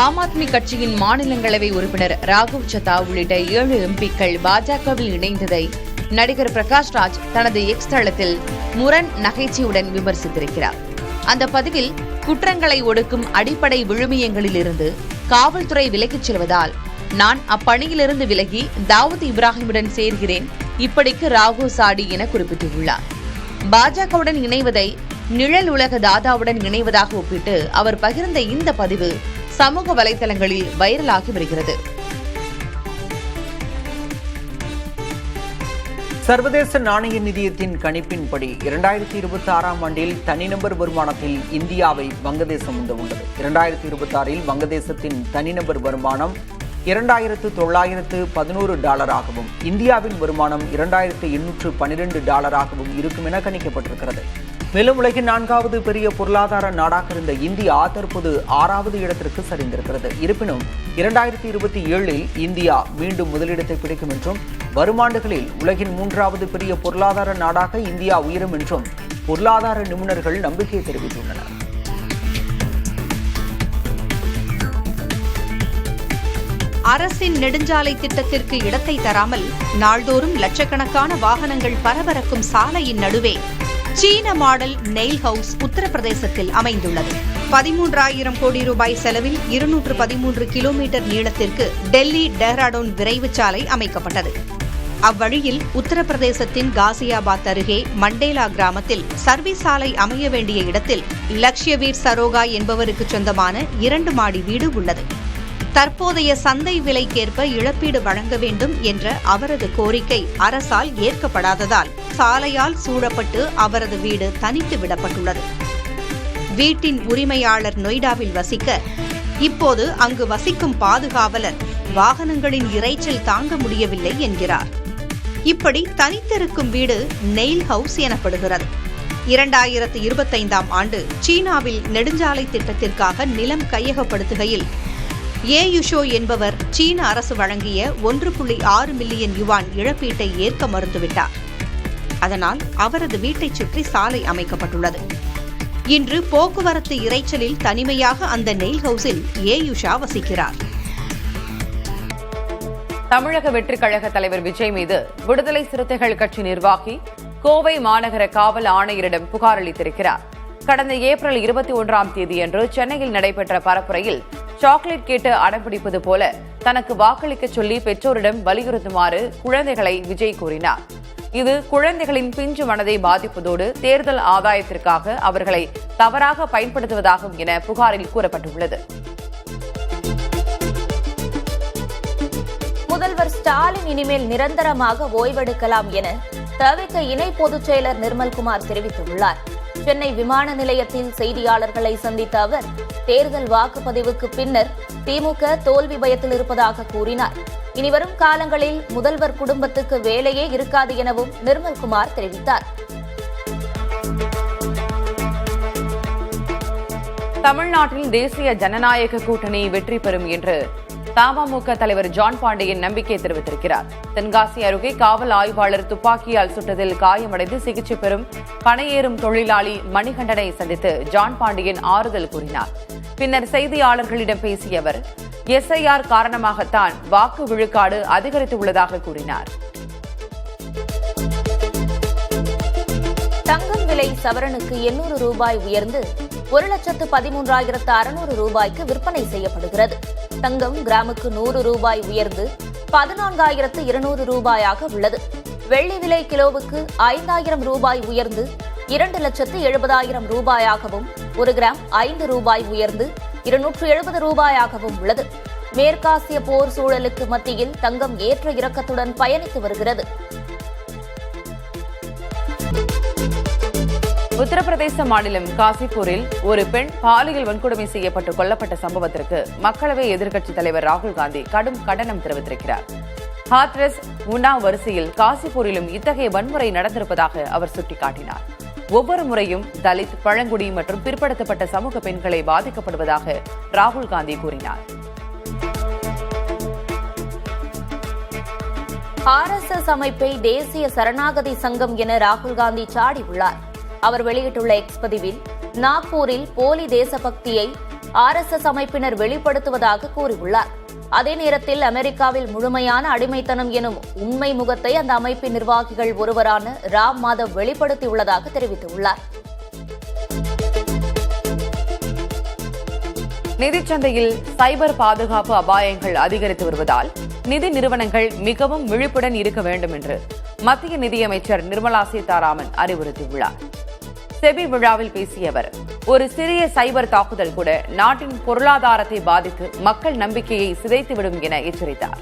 Speaker 3: ஆம் ஆத்மி கட்சியின் மாநிலங்களவை உறுப்பினர் ராகவ் சத்தா உள்ளிட்ட 7 எம்பிக்கள் பாஜகவில் இணைந்ததை நடிகர் பிரகாஷ் ராஜ் தனது எக்ஸ் தளத்தில் முரண் நகைச்சுவையுடன் விமர்சித்திருக்கிறார். அந்த பதிவில் குற்றங்களை ஒடுக்கும் அடிப்படை விழுமியங்களிலிருந்து காவல்துறை விலகிச் செல்வதால் நான் அப்பணியிலிருந்து விலகி தாவூத் இப்ராஹிமுடன் சேர்கிறேன், இப்படிக்கு ராகு சாடி என குறிப்பிட்டுள்ளார். பாஜகவுடன் இணைவதை நிழல் உலக தாதாவுடன் இணைவதாக ஒப்பிட்டு அவர் பகிர்ந்த இந்த பதிவு சமூக வலைதளங்களில் வைரலாகி வருகிறது.
Speaker 1: சர்வதேச நாணய நிதியத்தின் கணிப்பின்படி 2026ஆம் ஆண்டில் தனிநபர் வருமானத்தில் இந்தியாவை வங்கதேசம் முந்தவுள்ளது. 2026இல் வங்கதேசத்தின் தனிநபர் வருமானம் $2,911 இந்தியாவின் வருமானம் $2,812 இருக்கும் என கணிக்கப்பட்டிருக்கிறது. மேலும் உலகின் 4வது பெரிய பொருளாதார நாடாக இருந்த இந்தியா தற்போது 6வது இடத்திற்கு சரிந்திருக்கிறது. இருப்பினும் 2027இல் இந்தியா மீண்டும் முதலிடத்தை பிடிக்கும் என்றும் வருமானங்களில் உலகின் 3வது பெரிய பொருளாதார நாடாக இந்தியா உயரும் என்றும் பொருளாதார நிபுணர்கள் நம்பிக்கை தெரிவித்துள்ளனர்.
Speaker 6: அரசின் நெடுஞ்சாலை திட்டத்திற்கு இடத்தை தராமல் நாள்தோறும் லட்சக்கணக்கான வாகனங்கள் பரபரக்கும் சாலையின் நடுவே சீன மாடல் நெயில் ஹவுஸ் உத்தரப்பிரதேசத்தில் அமைந்துள்ளது. 13,000 கோடி ரூபாய் செலவில் 213 கிலோமீட்டர் நீளத்திற்கு டெல்லி டேராடூன் விரைவு சாலை அமைக்கப்பட்டது. அவ்வழியில் உத்தரப்பிரதேசத்தின் காசியாபாத் அருகே மண்டேலா கிராமத்தில் சர்வீஸ் சாலை அமைய வேண்டிய இடத்தில் லக்ஷ்யவீர் சரோகா என்பவருக்கு சொந்தமான 2 மாடி வீடு உள்ளது. தற்போதைய சந்தை விலைக்கேற்ப இழப்பீடு வழங்க வேண்டும் என்ற அவரது கோரிக்கை அரசால் ஏற்கப்படாததால் சாலையால் சூழப்பட்டு அவரது வீடு தனித்து விடப்பட்டுள்ளது. வீட்டின் உரிமையாளர் நொய்டாவில் வசிக்க, இப்போது அங்கு வசிக்கும் பாதுகாவலர் வாகனங்களின் இரைச்சல் தாங்க முடியவில்லை என்கிறார். இப்படி தனித்திருக்கும் வீடு நெயில் ஹவுஸ் எனப்படுகிறது. 2025ஆம் ஆண்டு சீனாவில் நெடுஞ்சாலை திட்டத்திற்காக நிலம் கையகப்படுத்துகையில் ஏயுஷோ என்பவர் சீன அரசு வழங்கிய 1.6 மில்லியன் யுவான் இழப்பீட்டை ஏற்க மறுத்துவிட்டார். அதனால் அவரது வீட்டைச் சுற்றி சாலை அமைக்கப்பட்டுள்ளது. இன்று போக்குவரத்து இரைச்சலில் தனிமையாக அந்த நெயில் ஹவுஸில் ஏயுஷா வசிக்கிறார்.
Speaker 7: தமிழக வெற்றிக் கழக தலைவர் விஜய் மீது விடுதலை சிறுத்தைகள் கட்சி நிர்வாகி கோவை மாநகர காவல் ஆணையரிடம் புகார் அளித்திருக்கிறார். கடந்த ஏப்ரல் 21ஆம் தேதியன்று சென்னையில் நடைபெற்ற பரப்புரையில் சாக்லேட் கேட்டு அடம்பிடிப்பது போல தனக்கு வாக்களிக்க சொல்லி பெற்றோரிடம் வலியுறுத்துமாறு குழந்தைகளை விஜய் கூறினார். இது குழந்தைகளின் பிஞ்சு மனதை பாதிப்பதோடு தேர்தல் ஆதாயத்திற்காக அவர்களை தவறாக பயன்படுத்துவதாகும் என புகாரில் கூறப்பட்டுள்ளது.
Speaker 8: முதல்வர் ஸ்டாலின் இனிமேல் நிரந்தரமாக ஓய்வெடுக்கலாம் என தவிக இணை பொதுச் செயலர் நிர்மல்குமார் தெரிவித்துள்ளார். சென்னை விமான நிலையத்தில் செய்தியாளர்களை சந்தித்த அவர் தேர்தல் வாக்குப்பதிவுக்கு பின்னர் திமுக தோல்வி பயத்தில் இருப்பதாக கூறினார். இனிவரும் காலங்களில் முதல்வர் குடும்பத்துக்கு வேலையே இருக்காது எனவும் நிர்மல்குமார் தெரிவித்தார்.
Speaker 7: தமிழ்நாட்டில் தேசிய ஜனநாயக கூட்டணி வெற்றி பெறும் என்று தமுக தலைவர் ஜான் பாண்டியன் நம்பிக்கை தெரிவித்திருக்கிறார். தென்காசி அருகே காவல் ஆய்வாளர் துப்பாக்கியால் சுட்டதில் காயமடைந்து சிகிச்சை பெறும் பனையேறும் தொழிலாளி மணிகண்டனை சந்தித்து ஜான் பாண்டியன் ஆறுதல் கூறினார். பின்னர் செய்தியாளர்களிடம் பேசிய அவர் எஸ்ஐஆர் காரணமாகத்தான் வாக்கு விழுக்காடு அதிகரித்துள்ளதாக கூறினார்.
Speaker 8: தங்கம் விலை சவரனுக்கு 800 ரூபாய் உயர்ந்து 1,13,600 ரூபாய்க்கு விற்பனை செய்யப்படுகிறது. தங்கம் கிராமுக்கு 100 ரூபாய் உயர்ந்து 14,200 ரூபாயாக உள்ளது. வெள்ளி விலை கிலோவுக்கு 5,000 ரூபாய் உயர்ந்து 2,70,000 ரூபாயாகவும் 1 கிராம் 5 ரூபாய் உயர்ந்து 270 ரூபாயாகவும் உள்ளது. மேற்காசிய போர் சூழலுக்கு மத்தியில் தங்கம் ஏற்ற இறக்கத்துடன் பயணித்து வருகிறது.
Speaker 7: உத்தரப்பிரதேச மாநிலம் காசிப்பூரில் ஒரு பெண் பாலியல் வன்கொடுமை செய்யப்பட்டு கொல்லப்பட்ட சம்பவத்திற்கு மக்களவை எதிர்க்கட்சித் தலைவர் ராகுல் காந்தி கடும் கண்டனம் தெரிவித்திருக்கிறார். ஹாத்ரஸ் உன்னாவ் வரிசையில் காசிப்பூரிலும் இத்தகைய வன்முறை நடந்திருப்பதாக அவர் சுட்டிக்காட்டினார். ஒவ்வொரு முறையும் தலித், பழங்குடி மற்றும் பிற்படுத்தப்பட்ட சமூக பெண்களை பாதிக்கப்படுவதாக ராகுல் காந்தி கூறினார்.
Speaker 8: RSS அமைப்பை தேசிய சரணாகதி சங்கம் என ராகுல் காந்தி சாடியுள்ளார். அவர் வெளியிட்டுள்ள எக்ஸ் பதிவில் நாக்பூரில் போலி தேசபக்தியை RSS அமைப்பினர் வெளிப்படுத்துவதாக கூறியுள்ளார். அதே நேரத்தில் அமெரிக்காவில் முழுமையான அடிமைத்தனம் எனும் உண்மை முகத்தை அந்த அமைப்பின் நிர்வாகிகள் ஒருவரான ராம் மாதவ் வெளிப்படுத்தியுள்ளதாக தெரிவித்துள்ளார்.
Speaker 7: நிதிச்சந்தையில் சைபர் பாதுகாப்பு அபாயங்கள் அதிகரித்து வருவதால் நிதி நிறுவனங்கள் மிகவும் விழிப்புடன் இருக்க வேண்டும் என்று மத்திய நிதியமைச்சர் நிர்மலா சீதாராமன் அறிவுறுத்தியுள்ளார். செபி விழாவில் பேசிய அவர், ஒரு சிறிய சைபர் தாக்குதல் கூட நாட்டின் பொருளாதாரத்தை பாதித்து மக்கள் நம்பிக்கையை சிதைத்துவிடும் என எச்சரித்தார்.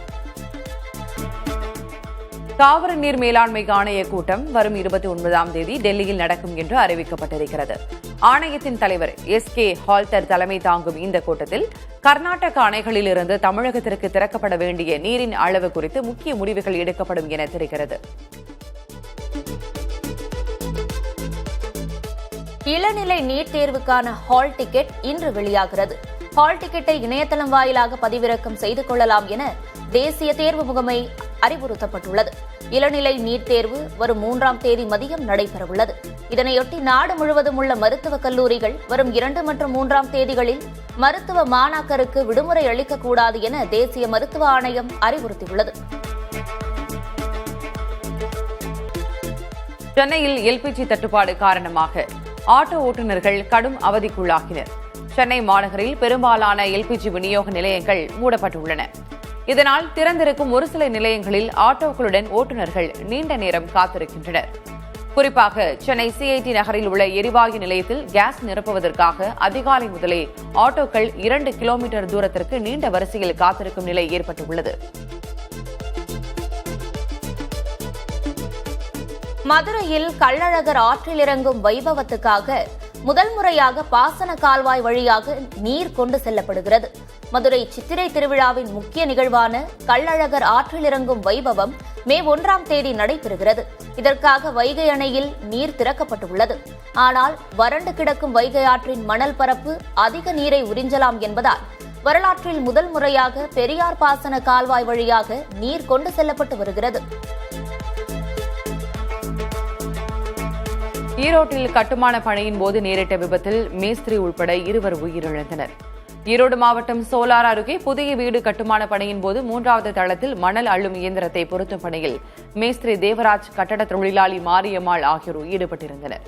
Speaker 7: காவிரி நீர் மேலாண்மை ஆணைய கூட்டம் வரும் 29ஆம் தேதி டெல்லியில் நடக்கும் என்று அறிவிக்கப்பட்டிருக்கிறது. ஆணையத்தின் தலைவர் SK ஹால்டர் தலைமை தாங்கும் இந்த கூட்டத்தில் கர்நாடக அணைகளிலிருந்து தமிழகத்திற்கு திறக்கப்பட வேண்டிய நீரின் அளவு குறித்து முக்கிய முடிவுகள் எடுக்கப்படும் என தெரிகிறது.
Speaker 8: இளநிலை நீட் தேர்வுக்கான ஹால் டிக்கெட் இன்று வெளியாகிறது. ஹால் டிக்கெட்டை இணையதளம் வாயிலாக பதிவிறக்கம் செய்து கொள்ளலாம் என தேசிய தேர்வு முகமை அறிவுறுத்தப்பட்டுள்ளது. இளநிலை நீட் தேர்வு வரும் 3ஆம் தேதி மதியம் நடைபெறவுள்ளது. இதனையொட்டி நாடு முழுவதும் உள்ள மருத்துவக் கல்லூரிகள் வரும் 2 மற்றும் 3ஆம் தேதிகளில் மருத்துவ மாணாக்கருக்கு விடுமுறை அளிக்கக்கூடாது என தேசிய மருத்துவ ஆணையம் அறிவுறுத்தியுள்ளது.
Speaker 7: சென்னையில் LPG தட்டுப்பாடு காரணமாக ஆட்டோ ஓட்டுநர்கள் கடும் அவதிக்குள்ளாகினர். சென்னை மாநகரில் பெரும்பாலான எல்பிஜி விநியோக நிலையங்கள் மூடப்பட்டுள்ளன. இதனால் திறந்திருக்கும் ஒரு சில நிலையங்களில் ஆட்டோக்களுடன் ஓட்டுநர்கள் நீண்ட நேரம் காத்திருக்கின்றனர். குறிப்பாக சென்னை சிஐடி நகரில் உள்ள எரிவாயு நிலையத்தில் கேஸ் நிரப்புவதற்காக அதிகாலை முதலே ஆட்டோக்கள் 2 கிலோமீட்டர் தூரத்திற்கு நீண்ட வரிசையில் காத்திருக்கும் நிலை ஏற்பட்டுள்ளது.
Speaker 8: மதுரையில் கள்ளழகர் ஆற்றில் இறங்கும் வைபவத்துக்காக முதல் முறையாக பாசன கால்வாய் வழியாக நீர் கொண்டு செல்லப்படுகிறது. மதுரை சித்திரை திருவிழாவின் முக்கிய நிகழ்வான கள்ளழகர் ஆற்றில் இறங்கும் வைபவம் மே 1ஆம் தேதி நடைபெறுகிறது. இதற்காக வைகை அணையில் நீர் திறக்கப்பட்டுள்ளது. ஆனால் வறண்டு கிடக்கும் வைகை ஆற்றின் மணல் பரப்பு அதிக நீரை உறிஞ்சலாம் என்பதால் வரலாற்றில் முதல் முறையாக பெரியார் பாசன கால்வாய் வழியாக நீர் கொண்டு செல்லப்பட்டு வருகிறது.
Speaker 7: ஈரோட்டில் கட்டுமான பணியின் போது நேரிட்ட விபத்தில் மேஸ்திரி உள்பட 2 உயிரிழந்தனர். ஈரோடு மாவட்டம் சோலார் அருகே புதிய வீடு கட்டுமான பணியின் போது 3வது தளத்தில் மணல் அள்ளும் இயந்திரத்தை பொருத்தும் பணியில் மேஸ்திரி தேவராஜ், கட்டட தொழிலாளி மாரியம்மாள் ஆகியோர் ஈடுபட்டிருந்தனர்.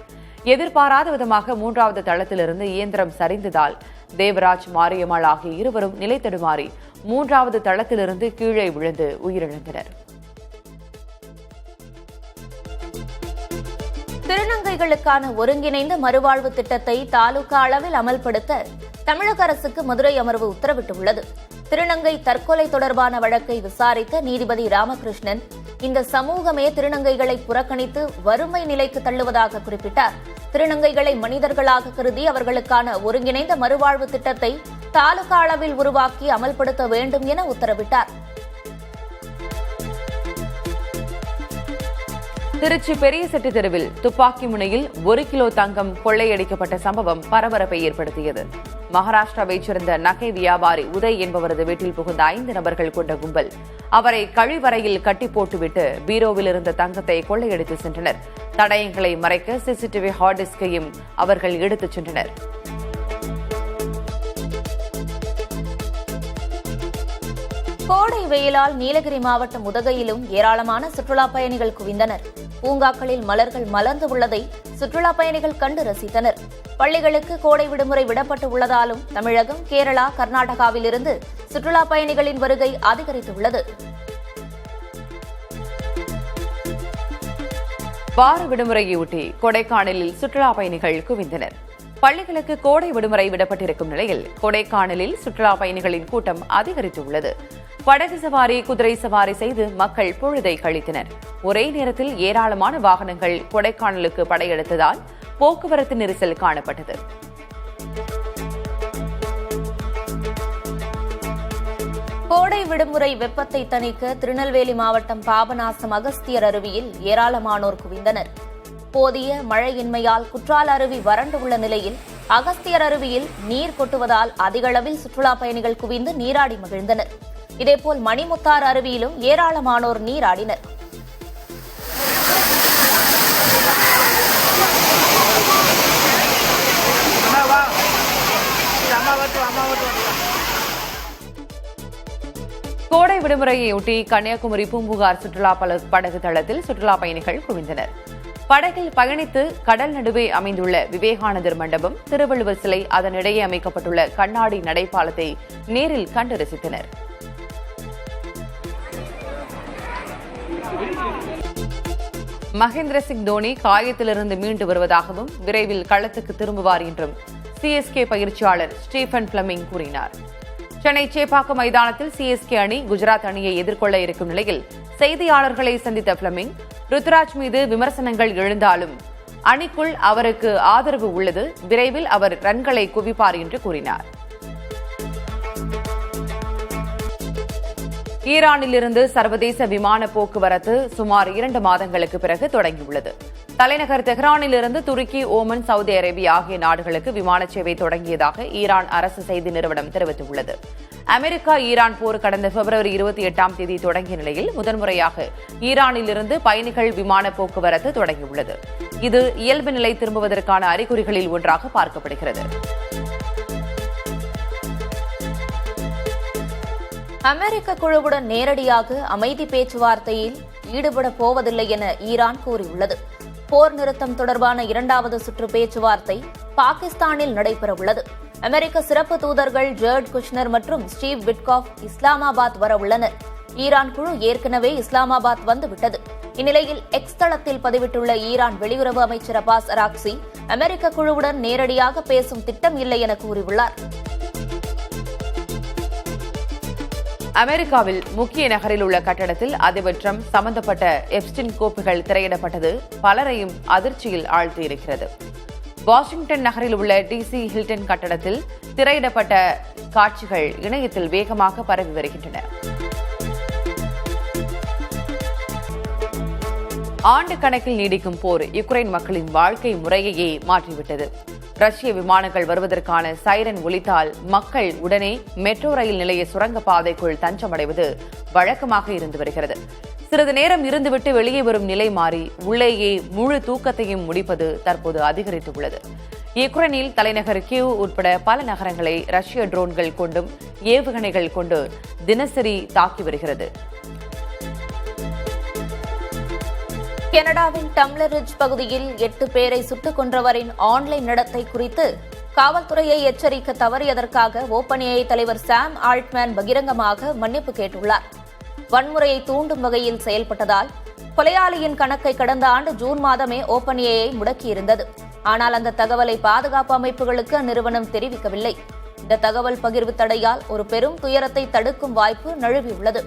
Speaker 7: எதிர்பாராத விதமாக 3வது தளத்திலிருந்து இயந்திரம் சரிந்ததால் தேவராஜ், மாரியம்மாள் ஆகிய இருவரும் நிலை தடுமாறி 3வது தளத்திலிருந்து கீழே விழுந்து உயிரிழந்தனர்.
Speaker 8: திருநங்கைகளுக்கான ஒருங்கிணைந்த மறுவாழ்வு திட்டத்தை தாலுகா அளவில் அமல்படுத்த தமிழக அரசுக்கு மதுரை அமர்வு உத்தரவிட்டுள்ளது. திருநங்கை தற்கொலை தொடர்பான வழக்கை விசாரித்த நீதிபதி ராமகிருஷ்ணன், இந்த சமூகமே திருநங்கைகளை புறக்கணித்து வறுமை நிலைக்கு தள்ளுவதாக குறிப்பிட்டார். திருநங்கைகளை மனிதர்களாக கருதி அவர்களுக்கான ஒருங்கிணைந்த மறுவாழ்வு திட்டத்தை தாலுகா அளவில் உருவாக்கி அமல்படுத்த வேண்டும் என உத்தரவிட்டார்.
Speaker 7: திருச்சி பெரிய செட்டி தெருவில் துப்பாக்கி முனையில் 1 கிலோ தங்கம் கொள்ளையடிக்கப்பட்ட சம்பவம் பரபரப்பை ஏற்படுத்தியது. மகாராஷ்டிராவைச் சேர்ந்த நகை வியாபாரி உதய் என்பவரது வீட்டில் புகுந்த 5 நபர்கள் கொண்ட கும்பல் அவரை கழிவறையில் கட்டி போட்டுவிட்டு பீரோவில் இருந்த தங்கத்தை கொள்ளையடித்து சென்றனர். தடயங்களை மறைக்க சிசிடிவி ஹார்ட் டிஸ்கையும் அவர்கள் எடுத்துச் சென்றனர்.
Speaker 8: கோடை வெயிலால் நீலகிரி மாவட்டம் உதகையிலும் ஏராளமான சுற்றுலா பயணிகள் குவிந்தனர். பூங்காக்களில் மலர்கள் மலர்ந்து உள்ளதை சுற்றுலா பயணிகள் கண்டு ரசித்தனர். பள்ளிகளுக்கு கோடை விடுமுறை விடப்பட்டு உள்ளதாலும் தமிழகம், கேரளா, கர்நாடகாவில் இருந்து சுற்றுலா பயணிகளின் வருகை அதிகரித்துள்ளது.
Speaker 7: வார விடுமுறையொட்டி கொடைக்கானலில் சுற்றுலா பயணிகள் குவிந்தனர். பள்ளிகளுக்கு கோடை விடுமுறை விடப்பட்டிருக்கும் நிலையில் கொடைக்கானலில் சுற்றுலா பயணிகளின் கூட்டம் அதிகரித்துள்ளது. படகு சவாரி, குதிரை சவாரி செய்து மக்கள் பொழுதை கழித்தனர். ஒரே நேரத்தில் ஏராளமான வாகனங்கள் கொடைக்கானலுக்கு படையெடுத்ததால் போக்குவரத்து நெரிசல் காணப்பட்டது.
Speaker 8: கோடை விடுமுறை வெப்பத்தை தணிக்க திருநெல்வேலி மாவட்டம் பாபநாசம் அகஸ்தியர் அருவியில் ஏராளமானோர் குவிந்தனர். போதிய மழையின்மையால் குற்றால அருவி வறண்டு உள்ள நிலையில் அகஸ்தியர் அருவியில் நீர் கொட்டுவதால் அதிகளவில் சுற்றுலா பயணிகள் குவிந்து நீராடி மகிழ்ந்தனர். இதேபோல் மணிமுத்தாறு அருவியிலும் ஏராளமானோர் நீராடினர்.
Speaker 7: கோடை விடுமுறையொட்டி கன்னியாகுமரி பூம்புகார் சுற்றுலா படகு தளத்தில் சுற்றுலா பயணிகள் குவிந்தனர். படகில் பயணித்து கடல் நடுவே அமைந்துள்ள விவேகானந்தர் மண்டபம், திருவள்ளுவர் சிலை, அதனிடையே அமைக்கப்பட்டுள்ள கண்ணாடி நடைபாலத்தை நேரில் கண்டு ரசித்தனர். மகேந்திர சிங் தோனி காயத்திலிருந்து மீண்டு வருவதாகவும் விரைவில் களத்துக்கு திரும்புவார் என்றும் சிஎஸ்கே பயிற்சியாளர் ஸ்டீபன் பிளமிங் கூறினார். சென்னை சேப்பாக்கம் மைதானத்தில் சிஎஸ்கே அணி குஜராத் அணியை எதிர்கொள்ள இருக்கும் நிலையில் செய்தியாளர்களை சந்தித்த பிளமிங், ருத்துராஜ் மீது விமர்சனங்கள் எழுந்தாலும் அணிக்குள் அவருக்கு ஆதரவு உள்ளது, விரைவில் அவர் ரன்களை குவிப்பார் என்று கூறினார். ஈரானிலிருந்து சர்வதேச விமான போக்குவரத்து சுமார் 2 மாதங்களுக்கு பிறகு தொடங்கியுள்ளது. தலைநகர் தெஹ்ரானிலிருந்து துருக்கி, ஓமன், சவுதி அரேபியா ஆகிய நாடுகளுக்கு விமான சேவை தொடங்கியதாக ஈரான் அரசு செய்தி நிறுவனம் தெரிவித்துள்ளது. அமெரிக்கா ஈரான் போர் கடந்த பிப்ரவரி 28ஆம் தேதி தொடங்கிய நிலையில் முதன்முறையாக ஈரானிலிருந்து பயணிகள் விமான போக்குவரத்து தொடங்கியுள்ளது. இது இயல்பு நிலை திரும்புவதற்கான அறிகுறிகளில் ஒன்றாக பார்க்கப்படுகிறது.
Speaker 8: அமெரிக்க குழுவுடன் நேரடியாக அமைதி பேச்சுவார்த்தையில் ஈடுபடப் போவதில்லை என ஈரான் கூறியுள்ளது. போர் நிறுத்தம் தொடர்பான 2வது சுற்று பேச்சுவார்த்தை பாகிஸ்தானில் நடைபெறவுள்ளது. அமெரிக்க சிறப்பு தூதர்கள் ஜேர்ட் குஷ்னர் மற்றும் ஸ்டீவ் விட்காஃப் இஸ்லாமாபாத் வர உள்ளனர். ஈரான் குழு ஏற்கனவே இஸ்லாமாபாத் வந்துவிட்டது. இந்நிலையில் எக்ஸ் தளத்தில் பதிவிட்டுள்ள ஈரான் வெளியுறவு அமைச்சர் அப்பாஸ் அராக்சி அமெரிக்க குழுவுடன் நேரடியாக பேசும் திட்டம் இல்லை என கூறியுள்ளார்.
Speaker 7: அமெரிக்காவில் முக்கிய நகரில் உள்ள கட்டடத்தில் அதிபர் ட்ரம்ப் சம்பந்தப்பட்ட எப்ஸ்டின் கோப்புகள் திரையிடப்பட்டது பலரையும் அதிர்ச்சியில் ஆழ்த்தியிருக்கிறது. வாஷிங்டன் நகரில் உள்ள டிசி ஹில்டன் கட்டடத்தில் திரையிடப்பட்ட காட்சிகள் இணையத்தில் வேகமாக பரவி வருகின்றன. ஆண்டு கணக்கில் நீடிக்கும் போர் யுக்ரைன் மக்களின் வாழ்க்கை முறையையே மாற்றிவிட்டது. ரஷ்ய விமானங்கள் வருவதற்கான சைரன் ஒலித்தால் மக்கள் உடனே மெட்ரோ ரயில் நிலைய சுரங்கப்பாதைக்குள் தஞ்சமடைவது வழக்கமாக இருந்து வருகிறது. சிறிது நேரம் இருந்துவிட்டு வெளியே வரும் நிலை மாறி உள்ளேயே முழு தூக்கத்தையும் முடிப்பது தற்போது அதிகரித்துள்ளது. யுக்ரைனில் தலைநகர் கியூ உட்பட பல நகரங்களை ரஷ்ய ட்ரோன்கள் கொண்டும் ஏவுகணைகள் கொண்டு தினசரி தாக்கி வருகிறது.
Speaker 8: கனடாவின் டம்ளர் ரிட்ஜ் பகுதியில் 8 பேரை சுட்டுக் கொன்றவரின் ஆன்லைன் நடத்தை குறித்து காவல்துறையை எச்சரிக்க தவறியதற்காக ஓப்பன்ஏஐ தலைவர் சாம் ஆல்ட்மேன் பகிரங்கமாக மன்னிப்பு கேட்டுள்ளார். வன்முறையை தூண்டும் வகையில் செயல்பட்டதால் கொலையாளியின் கணக்கை கடந்த ஆண்டு ஜூன் மாதமே ஓப்பன்ஏஐ முடக்கியிருந்தது. ஆனால் அந்த தகவலை பாதுகாப்பு அமைப்புகளுக்கு அந்நிறுவனம் தெரிவிக்கவில்லை. இந்த தகவல் பகிர்வு தடையால் ஒரு பெரும் துயரத்தை தடுக்கும் வாய்ப்பு நழுவியுள்ளது.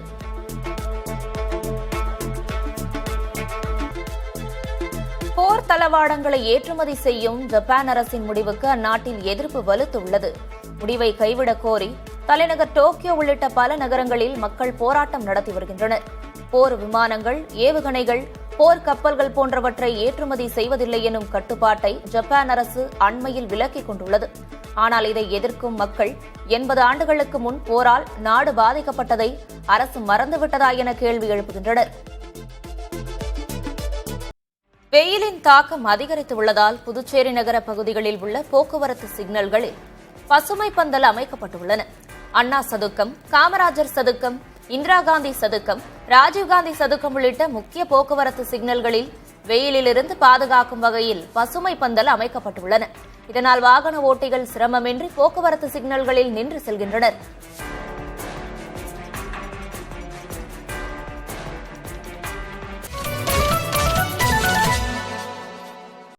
Speaker 8: போர் தளவாடங்களை ஏற்றுமதி செய்யும் ஜப்பான் அரசின் முடிவுக்கு அந்நாட்டில் எதிர்ப்பு வலுத்துள்ளது. முடிவை கைவிடக் கோரி தலைநகர் டோக்கியோ உள்ளிட்ட பல நகரங்களில் மக்கள் போராட்டம் நடத்தி வருகின்றனர். போர் விமானங்கள், ஏவுகணைகள், போர் கப்பல்கள் போன்றவற்றை ஏற்றுமதி செய்வதில்லை எனும் கட்டுப்பாட்டை ஜப்பான் அரசு அண்மையில் விலக்கிக் கொண்டுள்ளது. ஆனால் இதை எதிர்க்கும் மக்கள் 80 ஆண்டுகளுக்கு முன் போரால் நாடு பாதிக்கப்பட்டதை அரசு மறந்துவிட்டதா என கேள்வி எழுப்புகின்றனர். வெயிலின் தாக்கம் அதிகரித்துள்ளதால் புதுச்சேரி நகர பகுதிகளில் உள்ள போக்குவரத்து சிக்னல்களில் பசுமை பந்தல் அமைக்கப்பட்டுள்ளன. அண்ணா சதுக்கம், காமராஜர் சதுக்கம், இந்திரா காந்தி சதுக்கம், ராஜீவ்காந்தி சதுக்கம் உள்ளிட்ட முக்கிய போக்குவரத்து சிக்னல்களில் வெயிலிலிருந்து பாதுகாக்கும் வகையில் பசுமை பந்தல் அமைக்கப்பட்டுள்ளன. இதனால் வாகன ஓட்டிகள் சிரமமின்றி போக்குவரத்து சிக்னல்களில் நின்று செல்கின்றனர்.